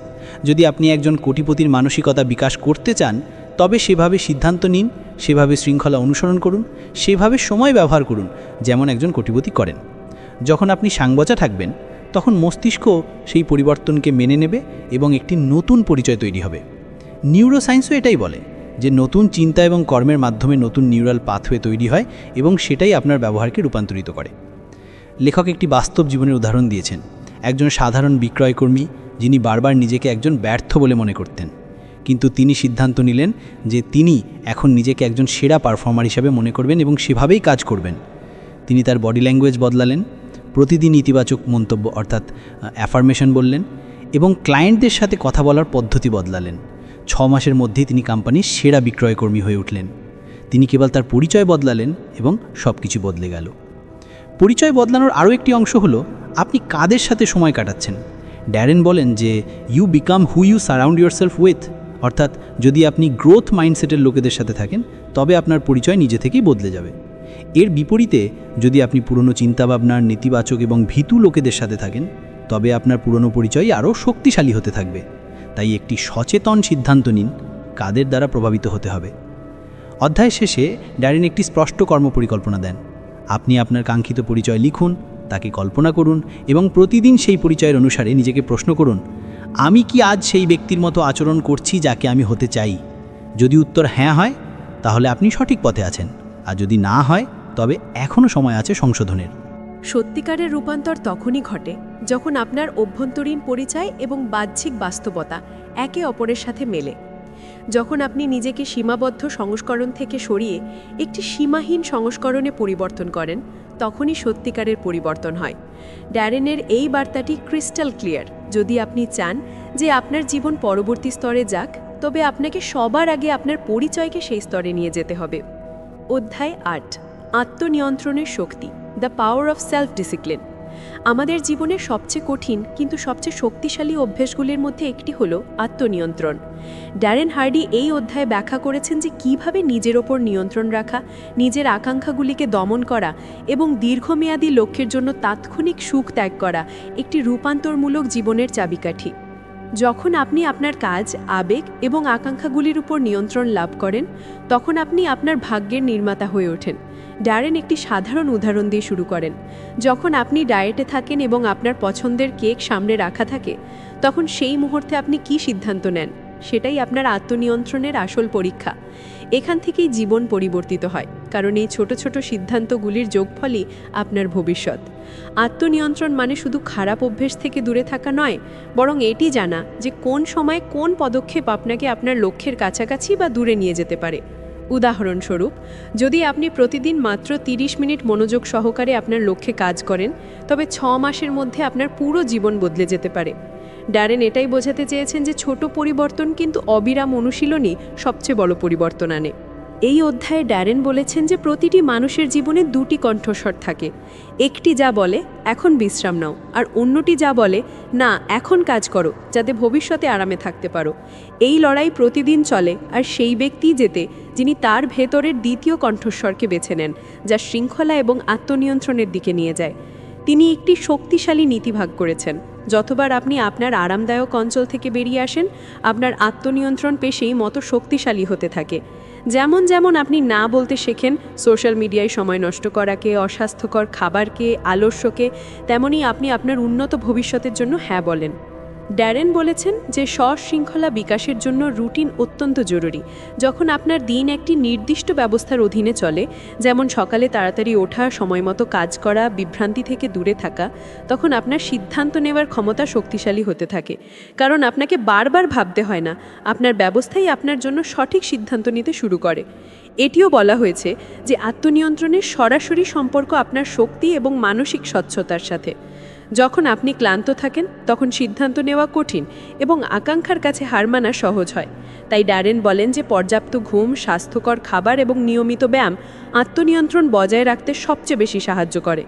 যদি আপনি একজন কোটিপতির মানসিকতা বিকাশ করতে চান, তবে সেভাবে সিদ্ধান্ত নিন, সেভাবে শৃঙ্খলা অনুসরণ করুন, সেভাবে সময় ব্যবহার করুন যেমন একজন কোটিপতি করেন। যখন আপনি সাংবচা থাকবেন, তখন মস্তিষ্ক সেই পরিবর্তনকে মেনে নেবে এবং একটি নতুন পরিচয় তৈরি হবে। নিউরোসায়েন্সও এটাই বলে যে নতুন চিন্তা এবং কর্মের মাধ্যমে নতুন নিউরাল পাথওয়ে তৈরি হয় এবং সেটাই আপনার ব্যবহারকে রূপান্তরিত করে। লেখক একটি বাস্তব জীবনের উদাহরণ দিয়েছেন, একজন সাধারণ বিক্রয়কর্মী যিনি বারবার নিজেকে একজন ব্যর্থ বলে মনে করতেন, কিন্তু তিনি সিদ্ধান্ত নিলেন যে তিনি এখন নিজেকে একজন সেরা পারফর্মার হিসাবে মনে করবেন এবং সেভাবেই কাজ করবেন। তিনি তার বডি ল্যাঙ্গুয়েজ বদলালেন, প্রতিদিন ইতিবাচক মন্তব্য অর্থাৎ অ্যাফার্মেশন বললেন এবং ক্লায়েন্টদের সাথে কথা বলার পদ্ধতি বদলালেন। 6 মাসের মধ্যেই তিনি কোম্পানির সেরা বিক্রয়কর্মী হয়ে উঠলেন। তিনি কেবল তার পরিচয় বদলালেন এবং সব কিছু বদলে গেল। পরিচয় বদলানোর আরও একটি অংশ হলো আপনি কাদের সাথে সময় কাটাচ্ছেন। ড্যারেন বলেন যে you become who you surround yourself with. অর্থাৎ যদি আপনি গ্রোথ মাইন্ডসেটের লোকেদের সাথে থাকেন, তবে আপনার পরিচয় নিজে থেকেই বদলে যাবে। এর বিপরীতে যদি আপনি পুরনো চিন্তাভাবনার, নেতিবাচক এবং ভীতু লোকেদের সাথে থাকেন, তবে আপনার পুরনো পরিচয় আরও শক্তিশালী হতে থাকবে। তাই একটি সচেতন সিদ্ধান্ত নিন কাদের দ্বারা প্রভাবিত হতে হবে। অধ্যায় শেষে ড্যারেন একটি স্পষ্ট কর্মপরিকল্পনা দেন। আপনি আপনার কাঙ্ক্ষিত পরিচয় লিখুন, তাকে কল্পনা করুন এবং প্রতিদিন সেই পরিচয়ের অনুসারে নিজেকে প্রশ্ন করুন, আমি কি আজ সেই ব্যক্তির মতো আচরণ করছি যাকে আমি হতে চাই? যদি উত্তর হ্যাঁ হয়, তাহলে আপনি সঠিক পথে আছেন, আর যদি না হয়, তবে এখনও সময় আছে সংশোধনের। সত্যিকারের রূপান্তর তখনই ঘটে যখন আপনার অভ্যন্তরীণ পরিচয় এবং বাহ্যিক বাস্তবতা একে অপরের সাথে মেলে। যখন আপনি নিজেকে সীমাবদ্ধ সংস্করণ থেকে সরিয়ে একটি সীমাহীন সংস্করণে পরিবর্তন করেন, তখনই সত্যিকারের পরিবর্তন হয়। ড্যারেনের এই বার্তাটি ক্রিস্টাল ক্লিয়ার। যদি আপনি চান যে আপনার জীবন পরবর্তী স্তরে যাক, তবে আপনাকে সবার আগে আপনার পরিচয়কে সেই স্তরে নিয়ে যেতে হবে। অধ্যায় 8, আত্মনিয়ন্ত্রণের শক্তি, the power of self discipline. আমাদের জীবনের সবচেয়ে কঠিন কিন্তু সবচেয়ে শক্তিশালী অভ্যেসগুলির মধ্যে একটি হলো আত্মনিয়ন্ত্রণ। ড্যারেন হার্ডি এই অধ্যায়ে ব্যাখ্যা করেছেন যে কিভাবে নিজের ওপর নিয়ন্ত্রণ রাখা, নিজের আকাঙ্ক্ষাগুলিকে দমন করা এবং দীর্ঘমেয়াদী লক্ষ্যের জন্য তাৎক্ষণিক সুখ ত্যাগ করা একটি রূপান্তরমূলক জীবনের চাবিকাঠি। যখন আপনি আপনার কাজ, আবেগ এবং আকাঙ্ক্ষাগুলির উপর নিয়ন্ত্রণ লাভ করেন, তখন আপনি আপনার ভাগ্যের নির্মাতা হয়ে ওঠেন। ড্যারেন একটি সাধারণ উদাহরণ দিয়ে শুরু করেন। যখন আপনি ডায়েটে থাকেন এবং আপনার পছন্দের কেক সামনে রাখা থাকে, তখন সেই মুহূর্তে আপনি কী সিদ্ধান্ত নেন, সেটাই আপনার আত্মনিয়ন্ত্রণের আসল পরীক্ষা। এখান থেকেই জীবন পরিবর্তিত হয়। কারণ এই ছোট ছোট সিদ্ধান্তগুলির যোগফলই আপনার ভবিষ্যৎ। আত্মনিয়ন্ত্রণ মানে শুধু খারাপ অভ্যেস থেকে দূরে থাকা নয়, বরং এটি জানা যে কোন সময়ে কোন পদক্ষেপ আপনাকে আপনার লক্ষ্যের কাছাকাছি বা দূরে নিয়ে যেতে পারে। উদাহরণস্বরূপ, যদি আপনি প্রতিদিন মাত্র 30 মিনিট মনোযোগ সহকারে আপনার লক্ষ্যে কাজ করেন, তবে 6 মাসের মধ্যে আপনার পুরো জীবন বদলে যেতে পারে। ড্যারেন এটাই বোঝাতে চেয়েছেন যে ছোট পরিবর্তন কিন্তু অবিরাম অনুশীলনই সবচেয়ে বড় পরিবর্তন আনে। এই অধ্যায়ে ড্যারেন বলেছেন যে প্রতিটি মানুষের জীবনে দুটি কণ্ঠস্বর থাকে, একটি যা বলে এখন বিশ্রাম নাও, আর অন্যটি যা বলে না এখন কাজ করো যাতে ভবিষ্যতে আরামে থাকতে পারো। এই লড়াই প্রতিদিন চলে, আর সেই ব্যক্তিই জেতে যিনি তার ভেতরের দ্বিতীয় কণ্ঠস্বরকে বেছে নেন, যা শৃঙ্খলা এবং আত্মনিয়ন্ত্রণের দিকে নিয়ে যায়। তিনি একটি শক্তিশালী নীতি ভাগ করেছেন, যতবার আপনি আপনার আরামদায়ক অঞ্চল থেকে বেরিয়ে আসেন, আপনার আত্মনিয়ন্ত্রণ পেশেই মতো শক্তিশালী হতে থাকে। যেমন যেমন আপনি না বলতে শেখেন সোশ্যাল মিডিয়ায় সময় নষ্ট করাকে, অস্বাস্থ্যকর খাবারকে, আলস্যকে, তেমনই আপনি আপনার উন্নত ভবিষ্যতের জন্য হ্যাঁ বলেন। ড্যারেন বলেছেন যে স্বশৃঙ্খলা বিকাশের জন্য রুটিন অত্যন্ত জরুরি। যখন আপনার দিন একটি নির্দিষ্ট ব্যবস্থার অধীনে চলে, যেমন সকালে তাড়াতাড়ি ওঠা, সময়মতো কাজ করা, বিভ্রান্তি থেকে দূরে থাকা, তখন আপনার সিদ্ধান্ত নেওয়ার ক্ষমতা শক্তিশালী হতে থাকে। কারণ আপনাকে বারবার ভাবতে হয় না, আপনার ব্যবস্থাই আপনার জন্য সঠিক সিদ্ধান্ত নিতে শুরু করে। এটিও বলা হয়েছে যে আত্মনিয়ন্ত্রণের সরাসরি সম্পর্ক আপনার শক্তি এবং মানসিক স্বচ্ছতার সাথে। যখন আপনি ক্লান্ত থাকেন, তখন সিদ্ধান্ত নেওয়া কঠিন এবং আকাঙ্ক্ষার কাছে হার মানা সহজ হয়। তাই ড্যারেন বলেন যে পর্যাপ্ত ঘুম, স্বাস্থ্যকর খাবার এবং নিয়মিত ব্যায়াম আত্মনিয়ন্ত্রণ বজায় রাখতে সবচেয়ে বেশি সাহায্য করে।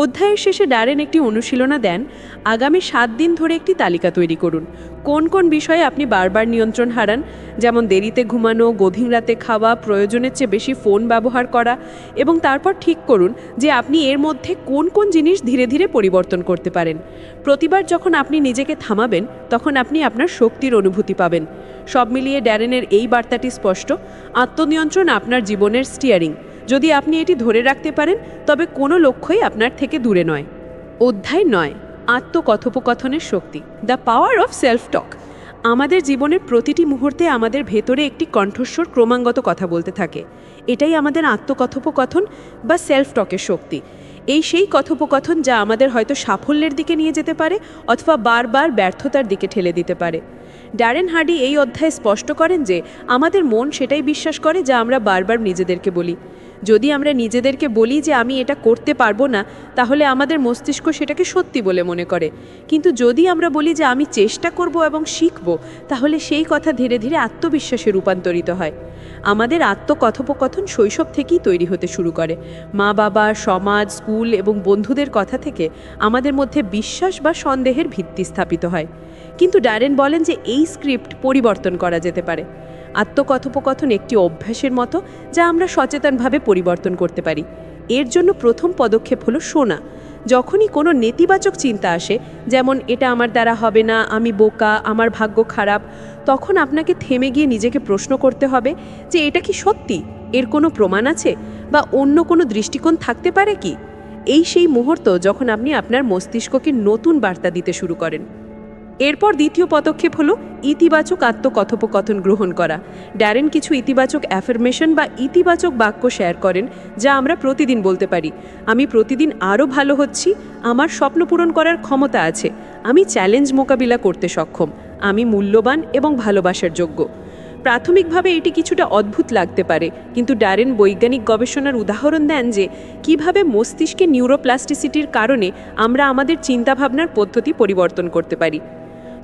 অধ্যায়ের শেষে ড্যারেন একটি অনুশীলনা দেন, আগামী 7 দিন ধরে একটি তালিকা তৈরি করুন কোন কোন বিষয়ে আপনি বারবার নিয়ন্ত্রণ হারান, যেমন দেরিতে ঘুমানো, গভীর রাতে খাওয়া, প্রয়োজনের চেয়ে বেশি ফোন ব্যবহার করা, এবং তারপর ঠিক করুন যে আপনি এর মধ্যে কোন কোন জিনিস ধীরে ধীরে পরিবর্তন করতে পারেন। প্রতিবার যখন আপনি নিজেকে থামাবেন, তখন আপনি আপনার শক্তির অনুভূতি পাবেন। সব মিলিয়ে ড্যারেনের এই বার্তাটি স্পষ্ট, আত্মনিয়ন্ত্রণ আপনার জীবনের স্টিয়ারিং। যদি আপনি এটি ধরে রাখতে পারেন, তবে কোনো লক্ষ্যই আপনার থেকে দূরে নয়। অধ্যায় 9, আত্মকথোপকথনের শক্তি, the power of self talk. আমাদের জীবনের প্রতিটি মুহূর্তে আমাদের ভেতরে একটি কণ্ঠস্বর ক্রমাগত কথা বলতে থাকে। এটাই আমাদের আত্মকথোপকথন বা সেলফ টকের শক্তি। এই সেই কথোপকথন যা আমাদের হয়তো সাফল্যের দিকে নিয়ে যেতে পারে অথবা বারবার ব্যর্থতার দিকে ঠেলে দিতে পারে। ড্যারেন হার্ডি এই অধ্যায়ে স্পষ্ট করেন যে আমাদের মন সেটাই বিশ্বাস করে যা আমরা বারবার নিজেদেরকে বলি। যদি আমরা নিজেদেরকে বলি যে আমি এটা করতে পারবো না, তাহলে আমাদের মস্তিষ্ক সেটাকে সত্যি বলে মনে করে। কিন্তু যদি আমরা বলি যে আমি চেষ্টা করব এবং শিখব, তাহলে সেই কথা ধীরে ধীরে আত্মবিশ্বাসে রূপান্তরিত হয়। আমাদের আত্মকথোপকথন শৈশব থেকেই তৈরি হতে শুরু করে। মা বাবা, সমাজ, স্কুল এবং বন্ধুদের কথা থেকে আমাদের মধ্যে বিশ্বাস বা সন্দেহের ভিত্তি স্থাপিত হয়। কিন্তু ড্যারেন বলেন যে এই স্ক্রিপ্ট পরিবর্তন করা যেতে পারে। আত্মকথোপকথন একটি অভ্যাসের মতো যা আমরা সচেতনভাবে পরিবর্তন করতে পারি। এর জন্য প্রথম পদক্ষেপ হলো শোনা। যখনই কোনো নেতিবাচক চিন্তা আসে, যেমন এটা আমার দ্বারা হবে না, আমি বোকা, আমার ভাগ্য খারাপ, তখন আপনাকে থেমে গিয়ে নিজেকে প্রশ্ন করতে হবে যে এটা কি সত্যি, এর কোনো প্রমাণ আছে, বা অন্য কোনো দৃষ্টিকোণ থাকতে পারে কি। এই সেই মুহূর্ত যখন আপনি আপনার মস্তিষ্ককে নতুন বার্তা দিতে শুরু করেন। এরপর দ্বিতীয় পদক্ষেপ হলো ইতিবাচক আত্মকথোপকথন গ্রহণ করা। ড্যারেন কিছু ইতিবাচক অ্যাফার্মেশন বা ইতিবাচক বাক্য শেয়ার করেন যা আমরা প্রতিদিন বলতে পারি। আমি প্রতিদিন আরও ভালো হচ্ছি, আমার স্বপ্ন পূরণ করার ক্ষমতা আছে, আমি চ্যালেঞ্জ মোকাবিলা করতে সক্ষম, আমি মূল্যবান এবং ভালোবাসার যোগ্য। প্রাথমিকভাবে এটি কিছুটা অদ্ভুত লাগতে পারে, কিন্তু ড্যারেন বৈজ্ঞানিক গবেষণার উদাহরণ দেন যে কিভাবে মস্তিষ্কে নিউরোপ্লাস্টিসিটির কারণে আমরা আমাদের চিন্তাভাবনার পদ্ধতি পরিবর্তন করতে পারি।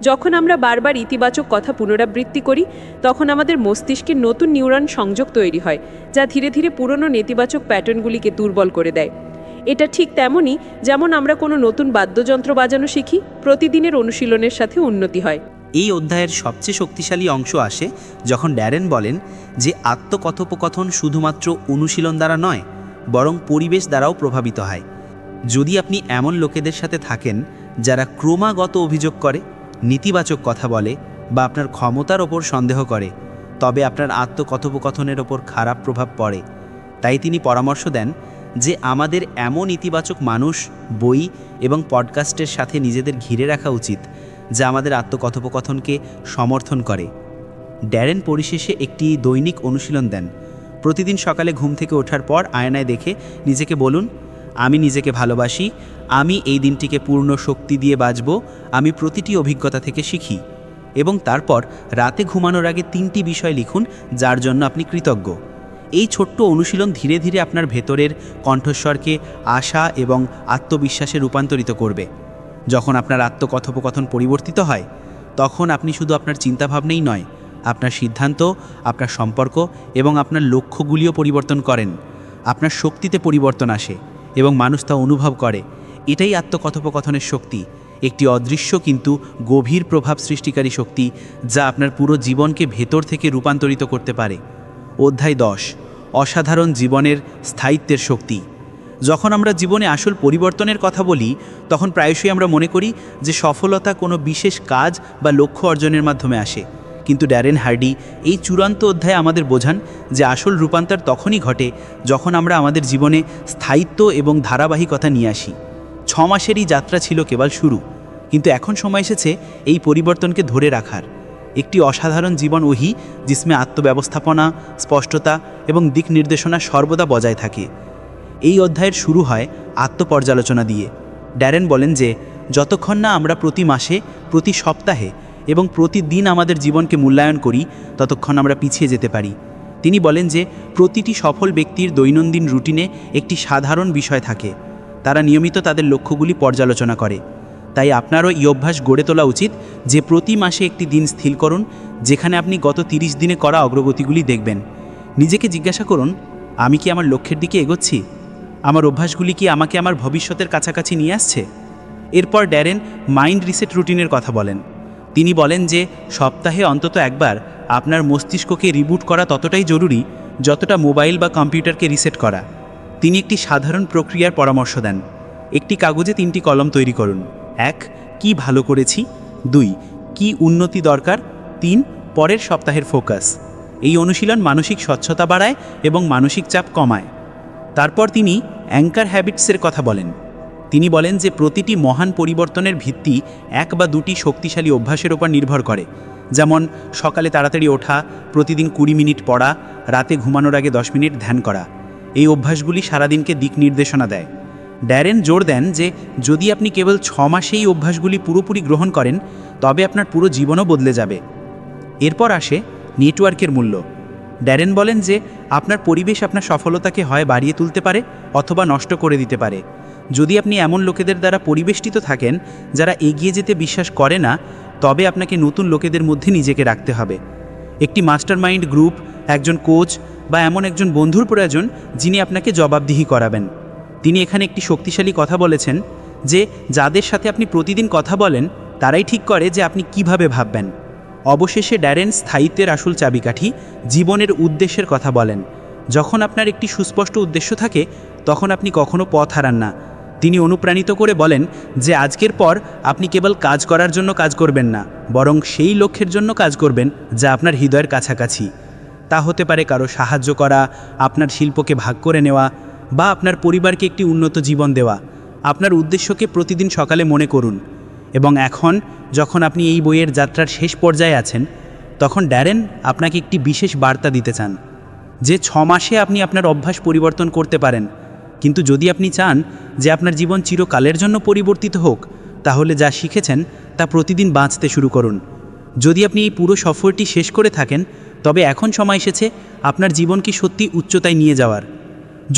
যখন আমরা বারবার ইতিবাচক কথা পুনরাবৃত্তি করি, তখন আমাদের মস্তিষ্কে নতুন নিউরন সংযোগ তৈরি হয়, যা ধীরে ধীরে পুরনো নেতিবাচক প্যাটার্নগুলিকে দুর্বল করে দেয়। এটা ঠিক তেমনই যেমন আমরা কোনো নতুন বাদ্যযন্ত্র বাজানো শিখি, প্রতিদিনের অনুশীলনের সাথে উন্নতি হয়। এই অধ্যায়ের সবচেয়ে শক্তিশালী অংশ আসে যখন ড্যারেন বলেন যে আত্মকথোপকথন শুধুমাত্র অনুশীলন দ্বারা নয়, বরং পরিবেশ দ্বারাও প্রভাবিত হয়। যদি আপনি এমন লোকেদের সাথে থাকেন যারা ক্রমাগত অভিযোগ করে, নেতিবাচক কথা বলে বা আপনার ক্ষমতার ওপর সন্দেহ করে, তবে আপনার আত্মকথোপকথনের ওপর খারাপ প্রভাব পড়ে। তাই তিনি পরামর্শ দেন যে আমাদের এমন ইতিবাচক মানুষ, বই এবং পডকাস্টের সাথে নিজেদের ঘিরে রাখা উচিত যা আমাদের আত্মকথোপকথনকে সমর্থন করে। ড্যারেন পরিশেষে একটি দৈনিক অনুশীলন দেন, প্রতিদিন সকালে ঘুম থেকে ওঠার পর আয়নায় দেখে নিজেকে বলুন, আমি নিজেকে ভালোবাসি, আমি এই দিনটিকে পূর্ণ শক্তি দিয়ে বাঁচব, আমি প্রতিটি অভিজ্ঞতা থেকে শিখি। এবং তারপর রাতে ঘুমানোর আগে 3টি বিষয় লিখুন যার জন্য আপনি কৃতজ্ঞ। এই ছোট্ট অনুশীলন ধীরে ধীরে আপনার ভেতরের কণ্ঠস্বরকে আশা এবং আত্মবিশ্বাসে রূপান্তরিত করবে। যখন আপনার আত্মকথোপকথন পরিবর্তিত হয়, তখন আপনি শুধু আপনার চিন্তাভাবনাই নয়, আপনার সিদ্ধান্ত, আপনার সম্পর্ক এবং আপনার লক্ষ্যগুলিও পরিবর্তন করেন। আপনার শক্তিতে পরিবর্তন আসে এবং মানুষ তা অনুভব করে। এটাই আত্মকথোপকথনের শক্তি, একটি অদৃশ্য কিন্তু গভীর প্রভাব সৃষ্টিকারী শক্তি যা আপনার পুরো জীবনকে ভেতর থেকে রূপান্তরিত করতে পারে। অধ্যায় 10, অসাধারণ জীবনের স্থায়িত্বের শক্তি। যখন আমরা জীবনে আসল পরিবর্তনের কথা বলি, তখন প্রায়শই আমরা মনে করি যে সফলতা কোনো বিশেষ কাজ বা লক্ষ্য অর্জনের মাধ্যমে আসে। কিন্তু ড্যারেন হার্ডি এই চূড়ান্ত অধ্যায়ে আমাদের বোঝান যে আসল রূপান্তর তখনই ঘটে যখন আমরা আমাদের জীবনে স্থায়িত্ব এবং ধারাবাহিকতা নিয়ে আসি। 6 মাসের এই যাত্রা ছিল কেবল শুরু, কিন্তু এখন সময় এসেছে এই পরিবর্তনকে ধরে রাখার। একটি অসাধারণ জীবন ওহি জিসমে আত্মব্যবস্থাপনা, স্পষ্টতা এবং দিক নির্দেশনা সর্বদা বজায় থাকে। এই অধ্যায়ের শুরু হয় আত্মপর্যালোচনা দিয়ে। ড্যারেন বলেন যে যতক্ষণ না আমরা প্রতি মাসে, প্রতি সপ্তাহে এবং প্রতিদিন আমাদের জীবনকে মূল্যায়ন করি, ততক্ষণ আমরা পিছিয়ে যেতে পারি। তিনি বলেন যে প্রতিটি সফল ব্যক্তির দৈনন্দিন রুটিনে একটি সাধারণ বিষয় থাকে। তারা নিয়মিত তাদের লক্ষ্যগুলি পর্যালোচনা করে। তাই আপনারও এই অভ্যাস গড়ে তোলা উচিত যে প্রতি মাসে একটি দিন স্থির করুন যেখানে আপনি গত 30 দিনে করা অগ্রগতিগুলি দেখবেন। নিজেকে জিজ্ঞাসা করুন, আমি কি আমার লক্ষ্যের দিকে এগোচ্ছি? আমার অভ্যাসগুলি কি আমাকে আমার ভবিষ্যতের কাছাকাছি নিয়ে আসছে? এরপর ড্যারেন মাইন্ড রিসেট রুটিনের কথা বলেন। তিনি বলেন যে সপ্তাহে অন্তত একবার আপনার মস্তিষ্ককে রিবুট করা ততটাই জরুরি যতটা মোবাইল বা কম্পিউটারকে রিসেট করা। তিনি একটি সাধারণ প্রক্রিয়ার পরামর্শ দেন। একটি কাগজে 3টি কলম তৈরি করুন। 1, কি ভালো করেছি, 2, কি উন্নতি দরকার, 3, পরের সপ্তাহের ফোকাস। এই অনুশীলন মানসিক স্বচ্ছতা বাড়ায় এবং মানসিক চাপ কমায়। তারপর তিনি অ্যাঙ্কার হ্যাবিটসের কথা বলেন। তিনি বলেন যে প্রতিটি মহান পরিবর্তনের ভিত্তি 1 বা 2টি শক্তিশালী অভ্যাসের ওপর নির্ভর করে, যেমন সকালে তাড়াতাড়ি ওঠা, প্রতিদিন 20 মিনিট পড়া, রাতে ঘুমানোর আগে 10 মিনিট ধ্যান করা। এই অভ্যাসগুলি সারাদিনকে দিক নির্দেশনা দেয়। ড্যারেন জোর দেন যে যদি আপনি কেবল 6 মাসে এই অভ্যাসগুলি পুরোপুরি গ্রহণ করেন, তবে আপনার পুরো জীবনও বদলে যাবে। এরপর আসে নেটওয়ার্কের মূল্য। ড্যারেন বলেন যে আপনার পরিবেশ আপনার সফলতাকে হয় বাড়িয়ে তুলতে পারে অথবা নষ্ট করে দিতে পারে। যদি আপনি এমন লোকেদের দ্বারা পরিবেষ্টিত থাকেন যারা এগিয়ে যেতে বিশ্বাস করে না, তবে আপনাকে নতুন লোকেদের মধ্যে নিজেকে রাখতে হবে। একটি মাস্টারমাইন্ড গ্রুপ, একজন কোচ বা এমন একজন বন্ধুর প্রয়োজন যিনি আপনাকে জবাবদিহি করাবেন। তিনি এখানে একটি শক্তিশালী কথা বলেছেন যে যাদের সাথে আপনি প্রতিদিন কথা বলেন তারাই ঠিক করে যে আপনি কিভাবে ভাববেন। অবশেষে ড্যারেন স্থায়িত্বের আসল চাবিকাঠি, জীবনের উদ্দেশ্যের কথা বলেন। যখন আপনার একটি সুস্পষ্ট উদ্দেশ্য থাকে, তখন আপনি কখনো পথ হারান না। তিনি অনুপ্রাণিত করে বলেন যে আজকের পর আপনি কেবল কাজ করার জন্য কাজ করবেন না, বরং সেই লক্ষ্যের জন্য কাজ করবেন যা আপনার হৃদয়ের কাছাকাছি। তা হতে পারে কারো সাহায্য করা, আপনার শিল্পকে ভাগ করে নেওয়া, বা আপনার পরিবারকে একটি উন্নত জীবন দেওয়া। আপনার উদ্দেশ্যকে প্রতিদিন সকালে মনে করুন। এবং এখন যখন আপনি এই বইয়ের যাত্রার শেষ পর্যায়ে আছেন, তখন ড্যারেন আপনাকে একটি বিশেষ বার্তা দিতে চান যে 6 মাসে আপনি আপনার অভ্যাস পরিবর্তন করতে পারেন, কিন্তু যদি আপনি চান যে আপনার জীবন চিরকালের জন্য পরিবর্তিত হোক, তাহলে যা শিখেছেন তা প্রতিদিন বাঁচতে শুরু করুন। যদি আপনি এই পুরো সফরটি শেষ করে থাকেন, তবে এখন সময় এসেছে আপনার জীবনকে সত্যি উচ্চতায় নিয়ে যাওয়ার।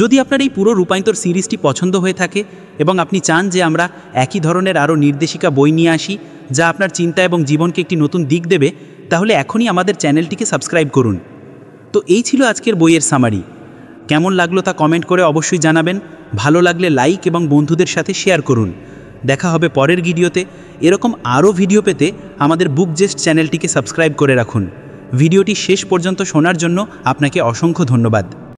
যদি আপনার এই পুরো রূপান্তর সিরিজটি পছন্দ হয়ে থাকে এবং আপনি চান যে আমরা একই ধরনের আরও নির্দেশিকা বই নিয়ে আসি যা আপনার চিন্তা এবং জীবনকে একটি নতুন দিক দেবে, তাহলে এখনই আমাদের চ্যানেলটিকে সাবস্ক্রাইব করুন। তো এই ছিল আজকের বইয়ের সামারি। কেমন লাগলো তা কমেন্ট করে অবশ্যই জানাবেন। ভালো লাগলে লাইক এবং বন্ধুদের সাথে শেয়ার করুন। দেখা হবে পরের ভিডিওতে। এরকম আরও ভিডিও পেতে আমাদের বুকজেস্ট চ্যানেলটিকে সাবস্ক্রাইব করে রাখুন। ভিডিওটি শেষ পর্যন্ত শোনার জন্য আপনাকে অসংখ্য ধন্যবাদ।